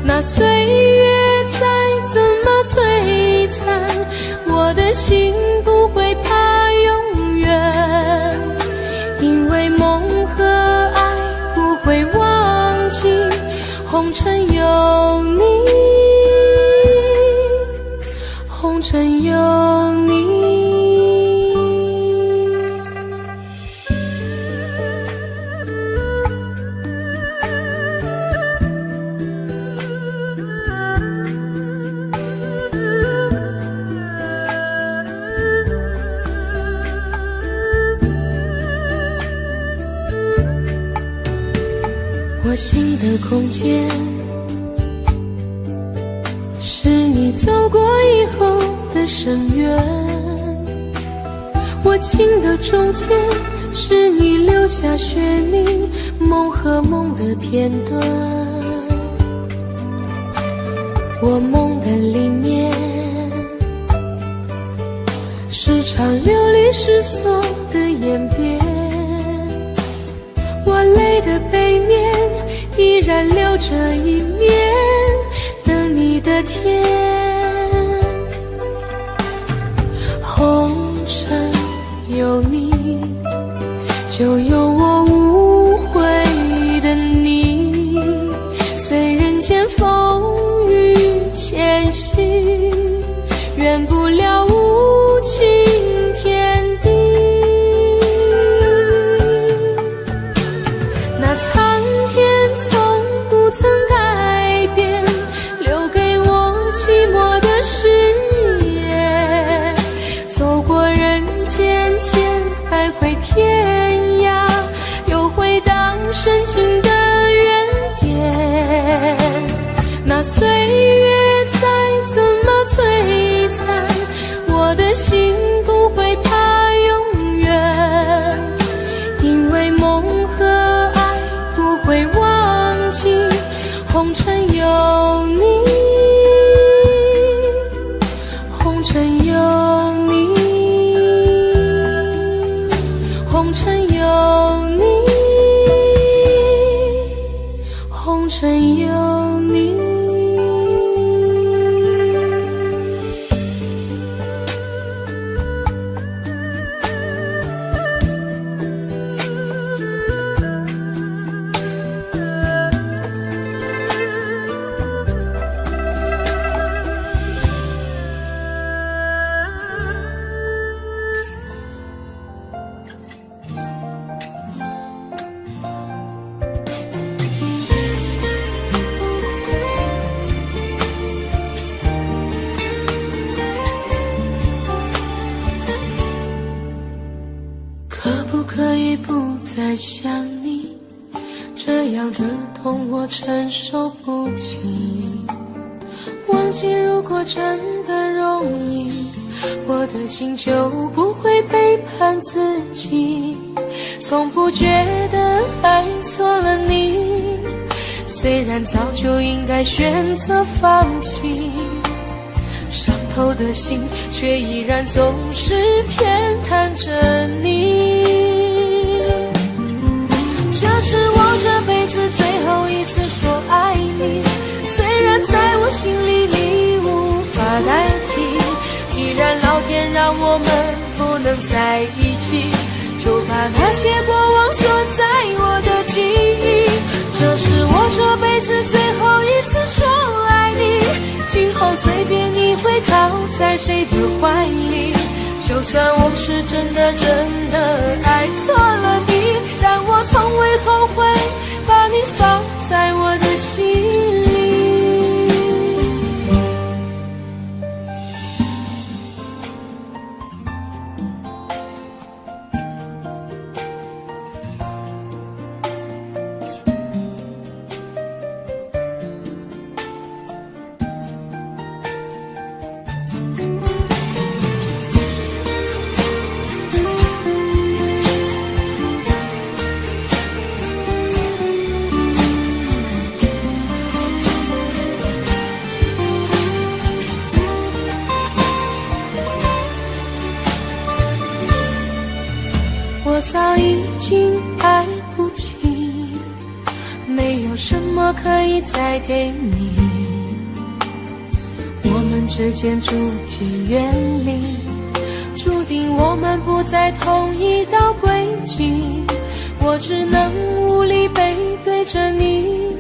那岁月再怎么摧残，我的心不会怕永远，因为梦和爱不会忘记，红尘有你，红尘有你。我心的空间，是你走过以后的深渊，我情的中间，是你留下血泥梦和梦的片段，我梦的里面是场流离失所的演变，我泪的背面依然留着一面等你的天，红尘有你就有我无悔的你，随人间风雨前行，圆不了无情天地。那苍天从不曾改变，留给我寂寞的誓言，走过人间间徘徊天涯，又回到深情的原点。那岁月再怎么摧残，我的心不会怕永远，因为梦和爱不会忘记，红尘有你，红尘有你，红尘有你，红尘有你。可以不再想你，这样的痛我承受不起。忘记如果真的容易，我的心就不会背叛自己。从不觉得爱错了你，虽然早就应该选择放弃，伤透的心却依然总是偏袒着你。这是我这辈子最后一次说爱你，虽然在我心里你无法代替，既然老天让我们不能在一起，就把那些过往锁在我的记忆。这是我这辈子最后一次说爱你，今后随便你会靠在谁的怀里，就算我是真的爱错了你，但我从未后悔把你放在我的心里。我早已经爱不起，没有什么可以再给你，我们之间逐渐远离，注定我们不在同一道轨迹，我只能无力背对着你，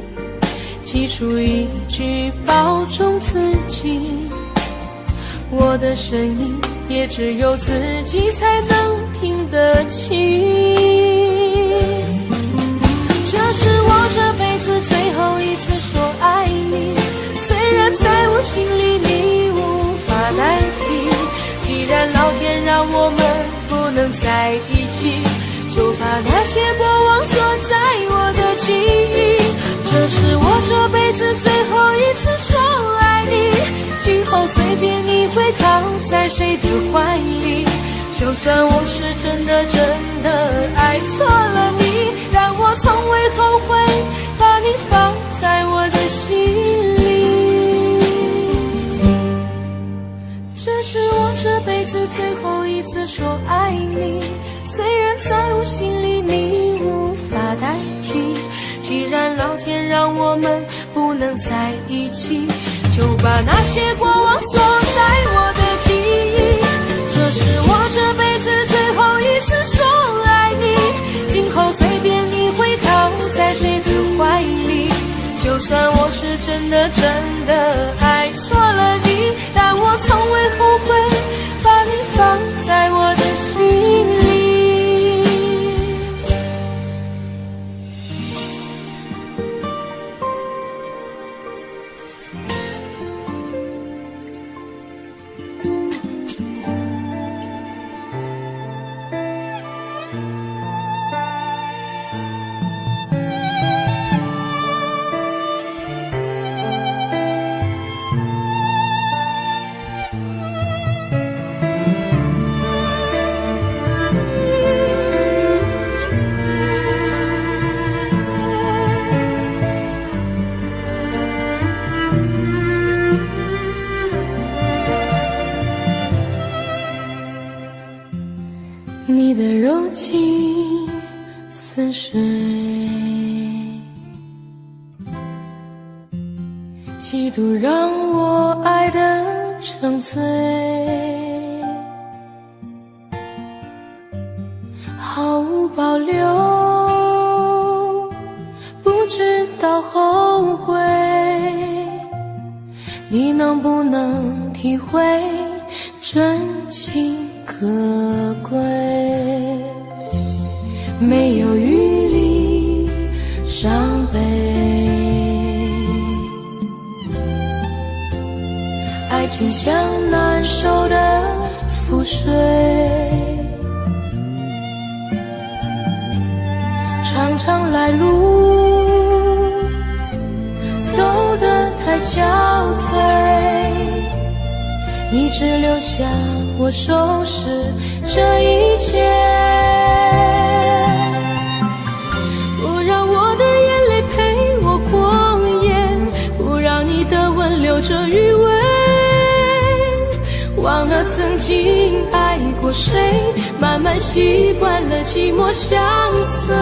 挤出一句保重自己，我的声音也只有自己才能听得清。这是我这辈子最后一次说爱你，虽然在我心里你无法代替，既然老天让我们不能在一起，就把那些过往锁在我的记忆。这是我这辈子最后一次说爱你，今后随便你会靠在谁的怀里，就算我是真的爱错了你，但我从未后悔把你放在我的心里。这是我这辈子最后一次说爱你，虽然在我心里你无法代替，既然老天让我们不能在一起，就把那些过往锁在我的记忆。这是我这辈子最后一次说爱你，今后随便你会靠在谁的怀里，就算我是真的爱错了你，但我从未后悔把你放在我的心里。你的柔情似水，几度让我爱得沉醉，毫无保留，不知道后悔。你能不能体会真情可贵？没有余力伤悲，爱情像难收的覆水，常常来路走得太憔悴，你只留下我收拾这一切，不让我的眼泪陪我过夜，不让你的吻留着余味，忘了曾经爱过谁，慢慢习惯了寂寞相随，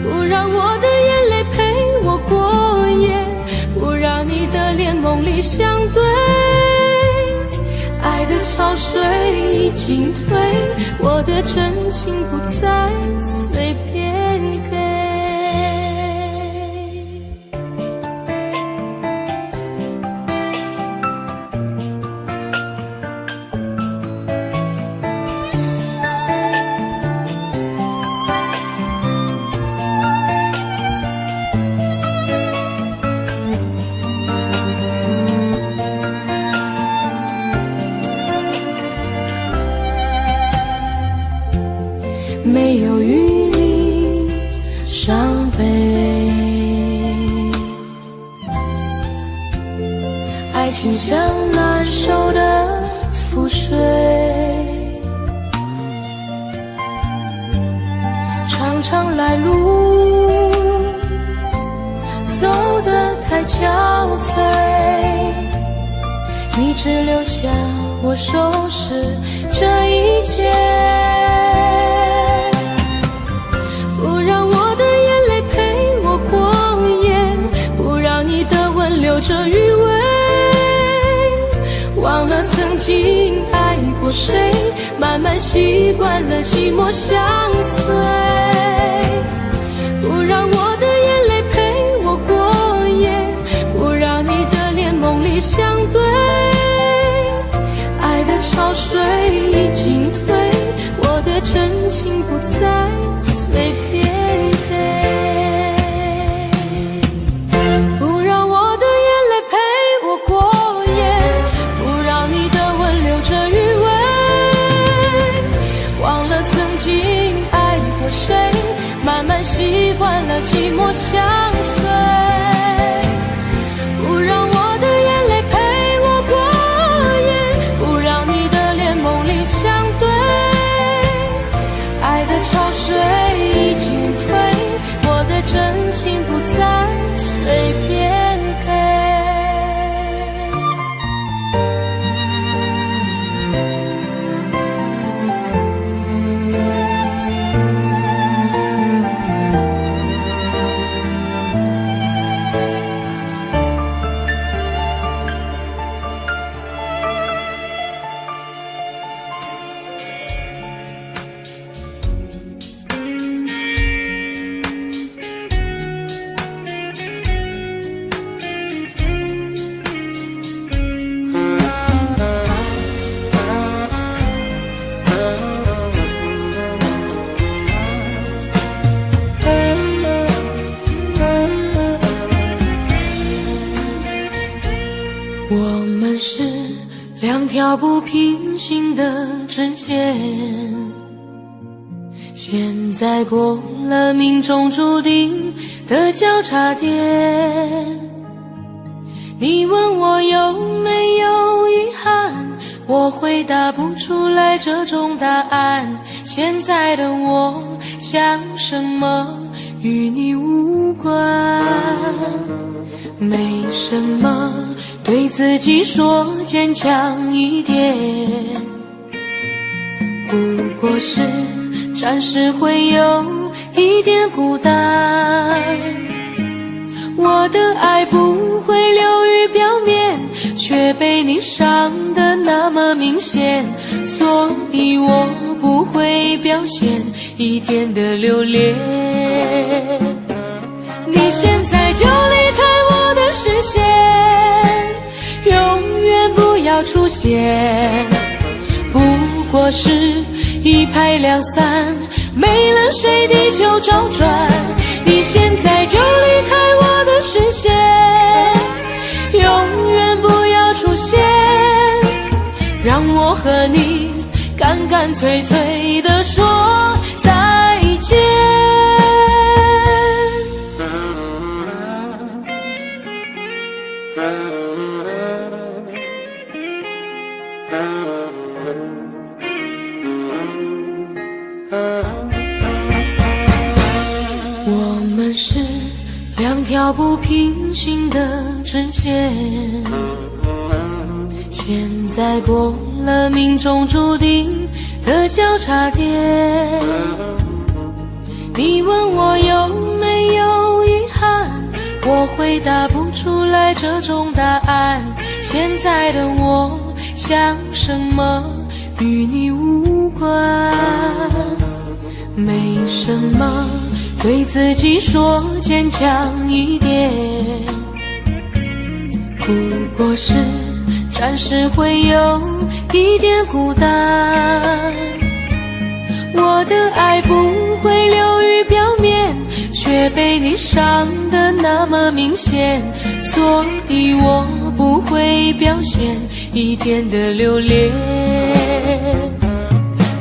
不让我的眼泪陪我过夜，不让你的脸梦里相对，爱的潮水已经退，我的真情不再随便给。没有余力伤悲，爱情像难收的覆水，常常来路走得太憔悴，你只留下我收拾这一切，不让我的眼泪陪我过夜，不让你的吻留着余味，忘了曾经爱过谁，慢慢习惯了寂寞相随，不让我的眼泪陪我过夜，不让你的脸梦里相对，爱的潮水已经退，我的真情不再随便给，不让我的眼泪陪我过夜，不让你的吻留着余味，忘了曾经爱过谁，慢慢习惯了寂寞相随，不让我的眼泪陪我过夜，不让你的脸梦里条不平行的直线，现在过了命中注定的交叉点。你问我有没有遗憾，我回答不出来这种答案。现在的我想什么与你无关，没什么，对自己说坚强一点，不过是暂时会有一点孤单。我的爱不会流于表面，却被你伤得那么明显，所以我不会表现一点的留恋。你现在就离开我的视线，永远不要出现，不过是一拍两散，没了谁地球周转。你现在就离开我的视线，永远不要出现，让我和你干干脆脆地说再见。我们是两条不平行的直线，现在过了命中注定的交叉点。你问我有没有遗憾，我回答不出来这种答案。现在的我想什么与你无关，没什么，对自己说坚强一点，不过是暂时会有一点孤单。我的爱不会流于表面，却被你伤得那么明显，所以我不会表现一点的留恋。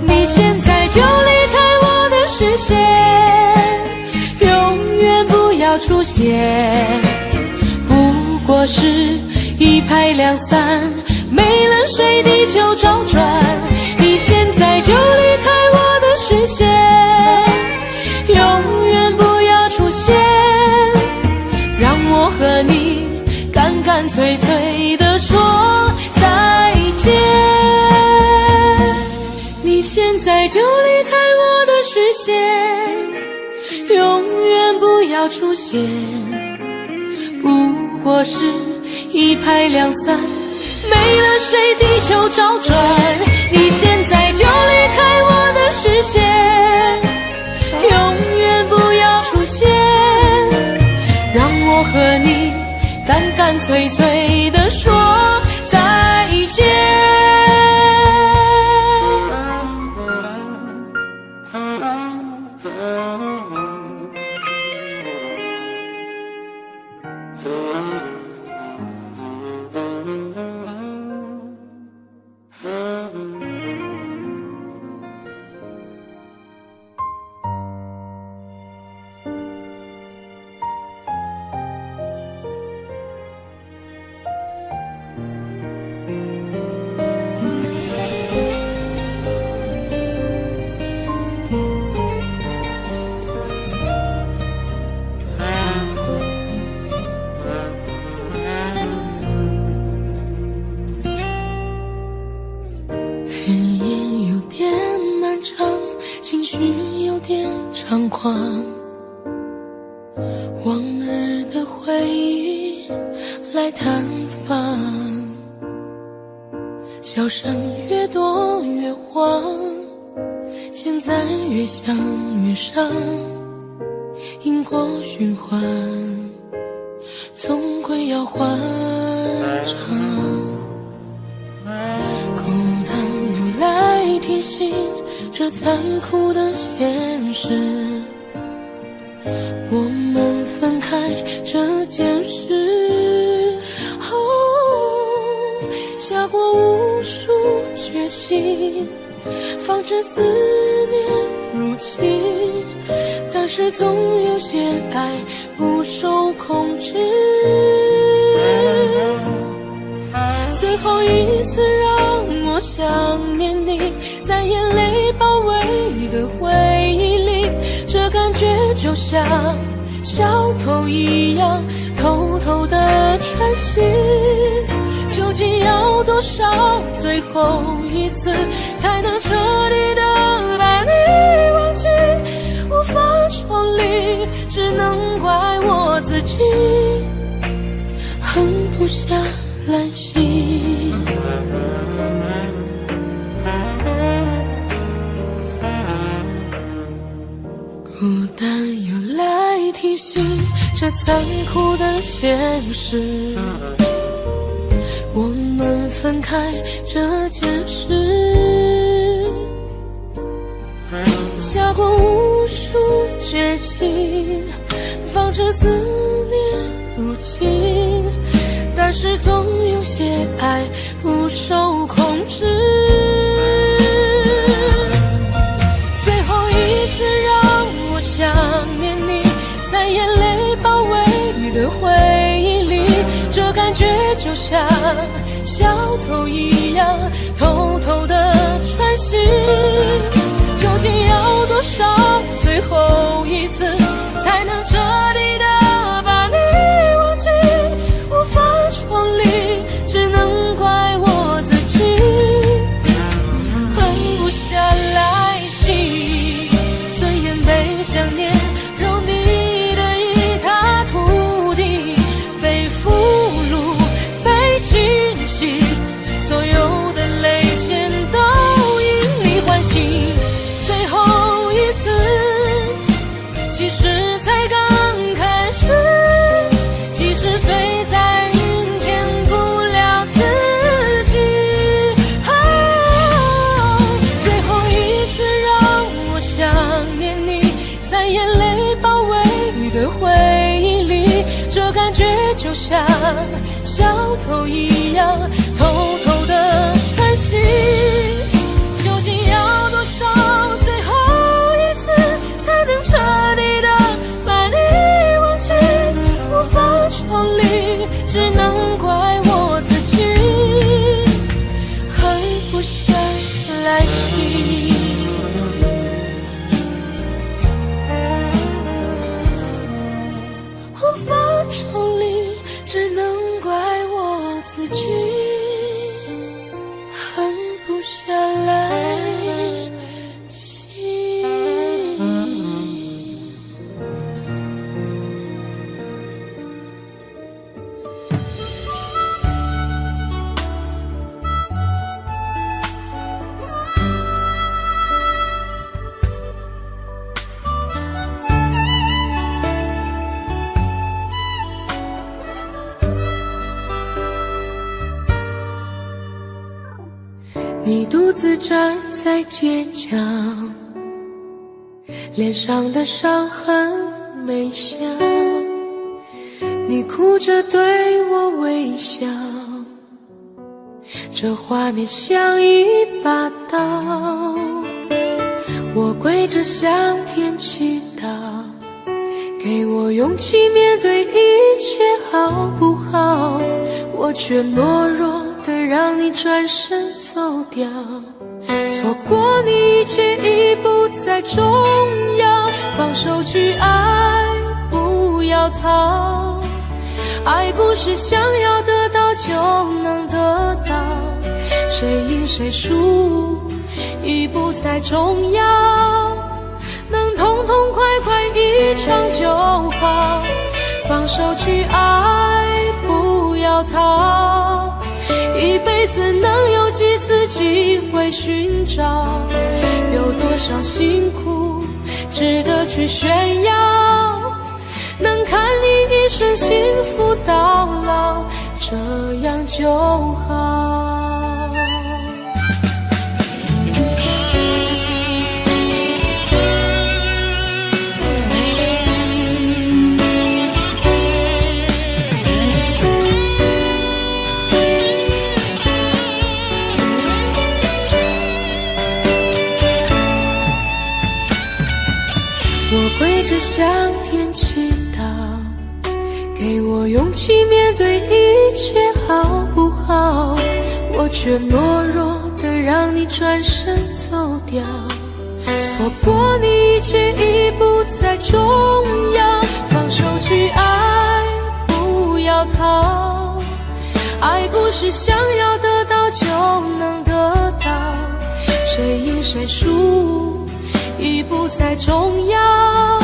你现在就离开我的视线，永远不要出现，不过是一拍两散，没了谁地球周转。你现在就离开我的视线，永远不要出现，让我和你干干脆脆地说再见。你现在就离开我的视线，永远不要出现，不过是一拍两散，没了谁地球周转。你现在就离开我的视线，永远不要出现，让我和你干干脆脆地说再见。日夜有点漫长，情绪有点猖狂，往日的回忆来探访，笑声越多越慌，现在越想越伤，因果循环总归要还账。提醒这残酷的现实，我们分开这件事，下过无数心，防止思念入侵。但是总有些爱不受控制，最后一次让我想念你，在眼泪包围的回忆里，这感觉就像小偷一样偷偷的穿行。究竟要多少最后一次才能彻底的把你忘记？无法重离，只能怪我自己狠不下来心。孤单又来提醒这残酷的现实，我们分开这件事，下过无数决心，防止思念入侵。但是总有些爱不受控制，最后一次让我想念你，在眼泪包围的回忆里，这感觉就像小偷一样偷偷的穿行。究竟要多少最后一次才能彻底的把你忘记？无法重离，只能怪我自己狠不下来心。尊严被想念揉泥的一塌涂地，被俘虏被清洗，所有的泪腺都因你唤醒。最后一次其实才刚开始，即使最在意骗不了自己。最后一次让我想念你，在眼泪包围的回忆里，这感觉就像小偷一样偷偷的穿行。究竟要多少最后一次才能彻底的把你忘记？无法重离，只能怪我自己狠不下来心。无法重离，只能怪我自己狠不下来心。你独自站在街角，脸上的伤痕没消，你哭着对我微笑，这画面像一把刀。我跪着向天祈祷，给我勇气面对一切好不好？我却懦弱的让你转身走掉，错过你一切已不再重要，放手去爱，不要逃。爱不是想要得到就能得到，谁赢谁输已不再重要，能痛痛快快一场就好。放手去爱，不要逃，一辈子能有几次机会寻找？有多少辛苦值得去炫耀？能看你一生幸福到老，这样就好。着向天祈祷，给我勇气面对一切好不好？我却懦弱的让你转身走掉，错过你一切已不再重要。放手去爱，不要逃，爱不是想要得到就能得到，谁赢谁输已不再重要，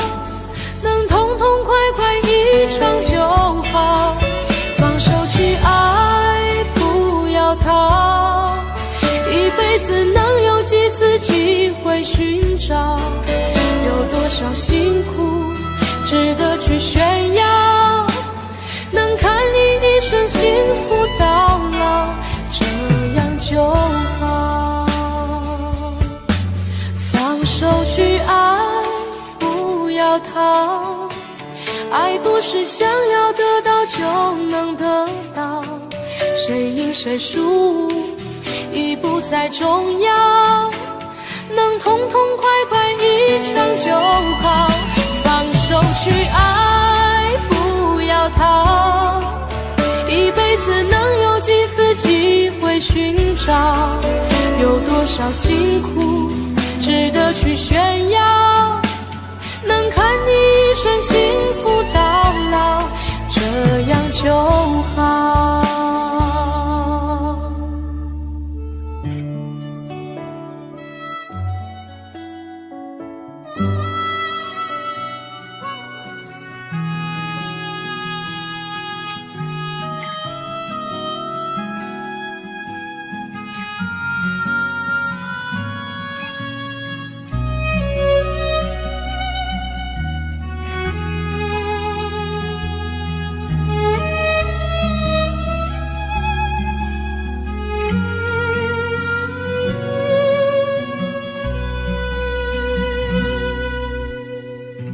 能痛痛快快一场就好。放手去爱，不要逃，一辈子能有几次机会寻找，有多少辛苦值得去炫耀，能看你一生幸福到老，这样就好。放手去爱，不要逃，爱不是想要得到就能得到，谁赢谁输已不再重要，能痛痛快快一场就好。放手去爱，不要逃，一辈子能有几次机会寻找，有多少辛苦值得去炫耀，能看你一生幸福到老，这样就好。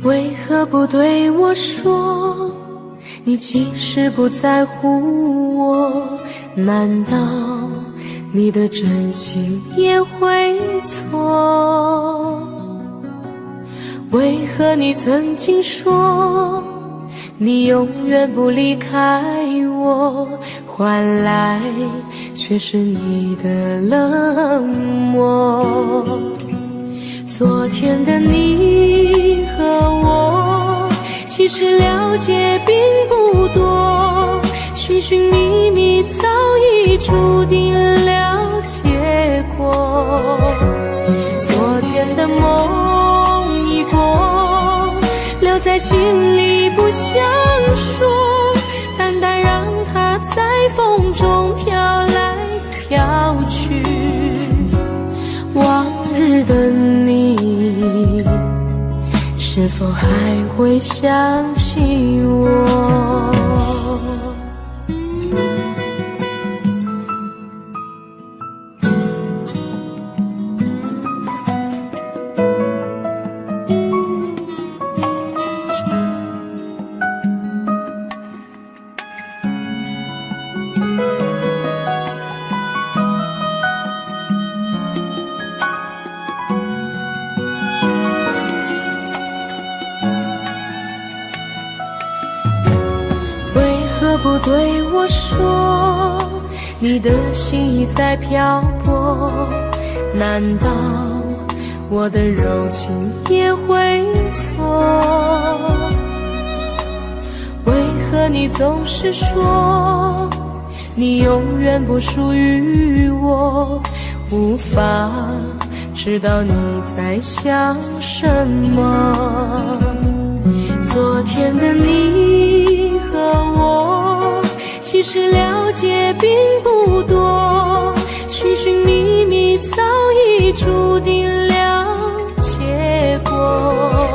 为何不对我说，你其实不在乎我？难道你的真心也会错？为何你曾经说你永远不离开我，换来却是你的冷漠？昨天的你和我其实了解并不多，寻寻觅觅早已注定了结果。昨天的梦已过，留在心里不想说，淡淡让它在风中飘来飘去。往日的你，是否还会想起我？不对我说，你的心已在漂泊，难道我的柔情也会错？为何你总是说你永远不属于我，无法知道你在想什么？昨天的你和我其实了解并不多，寻寻觅觅早已注定了结果。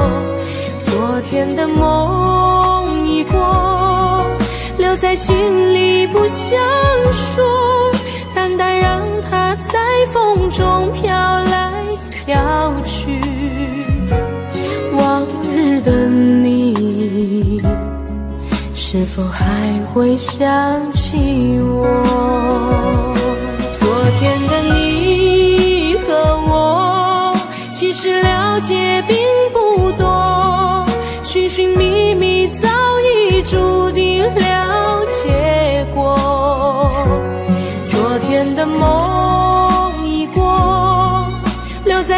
昨天的梦已过，留在心里不想说，淡淡让它在风中飘来飘去。往日的你，是否还会想起我？昨天的你和我其实了解并不多，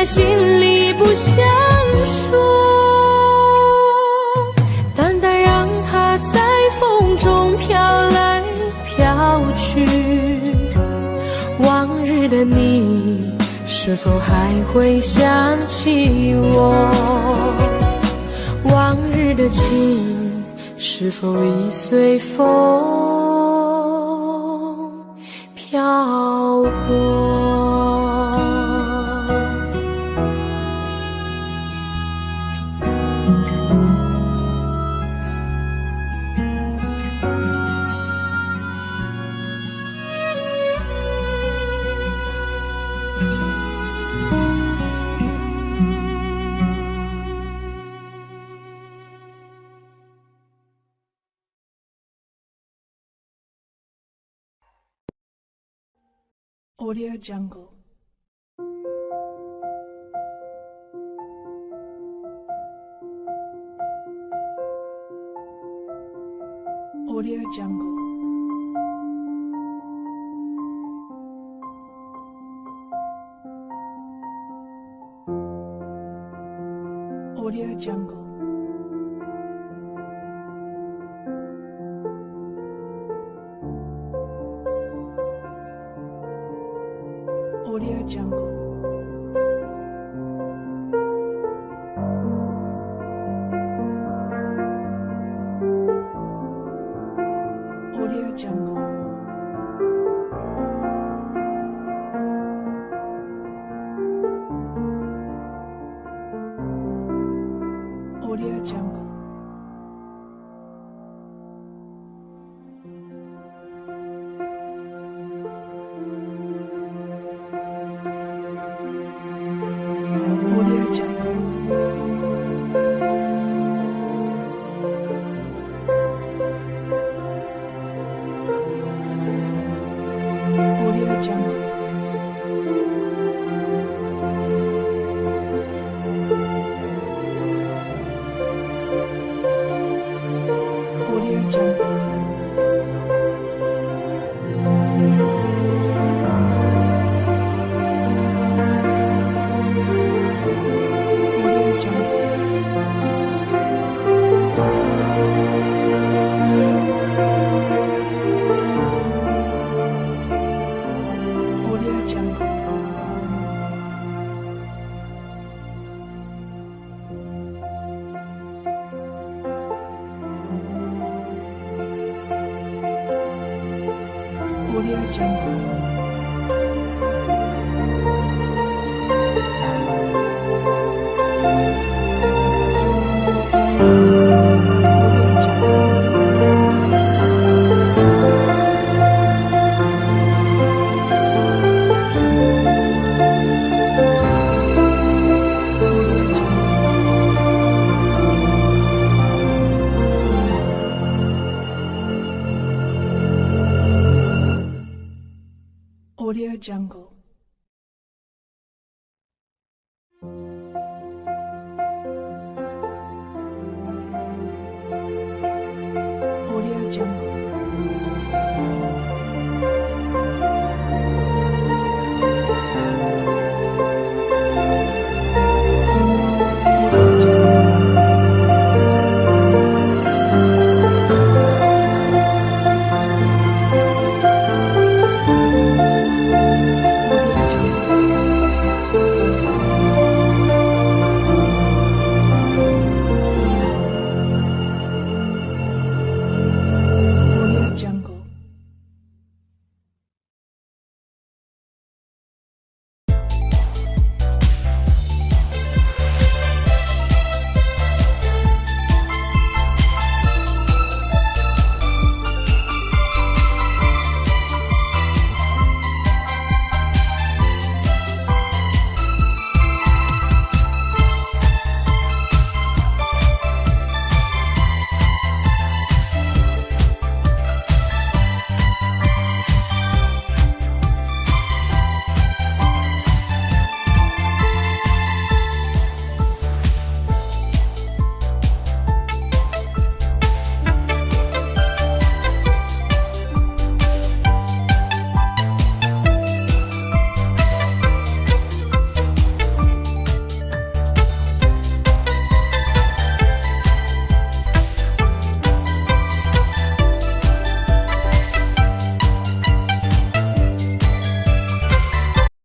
在心里不想说，淡淡让它在风中飘来飘去。往日的你是否还会想起我？往日的情是否已随风飘过？Audio Jungle. Audio Jungle. Audio Jungle. Audio Jungle. Audio Jungle. Audio Jungle. Audio Jungle. Audio Jungle. Audio Jungle. Audio Jungle. Audio Jungle. Audio Jungle. Audio Jungle.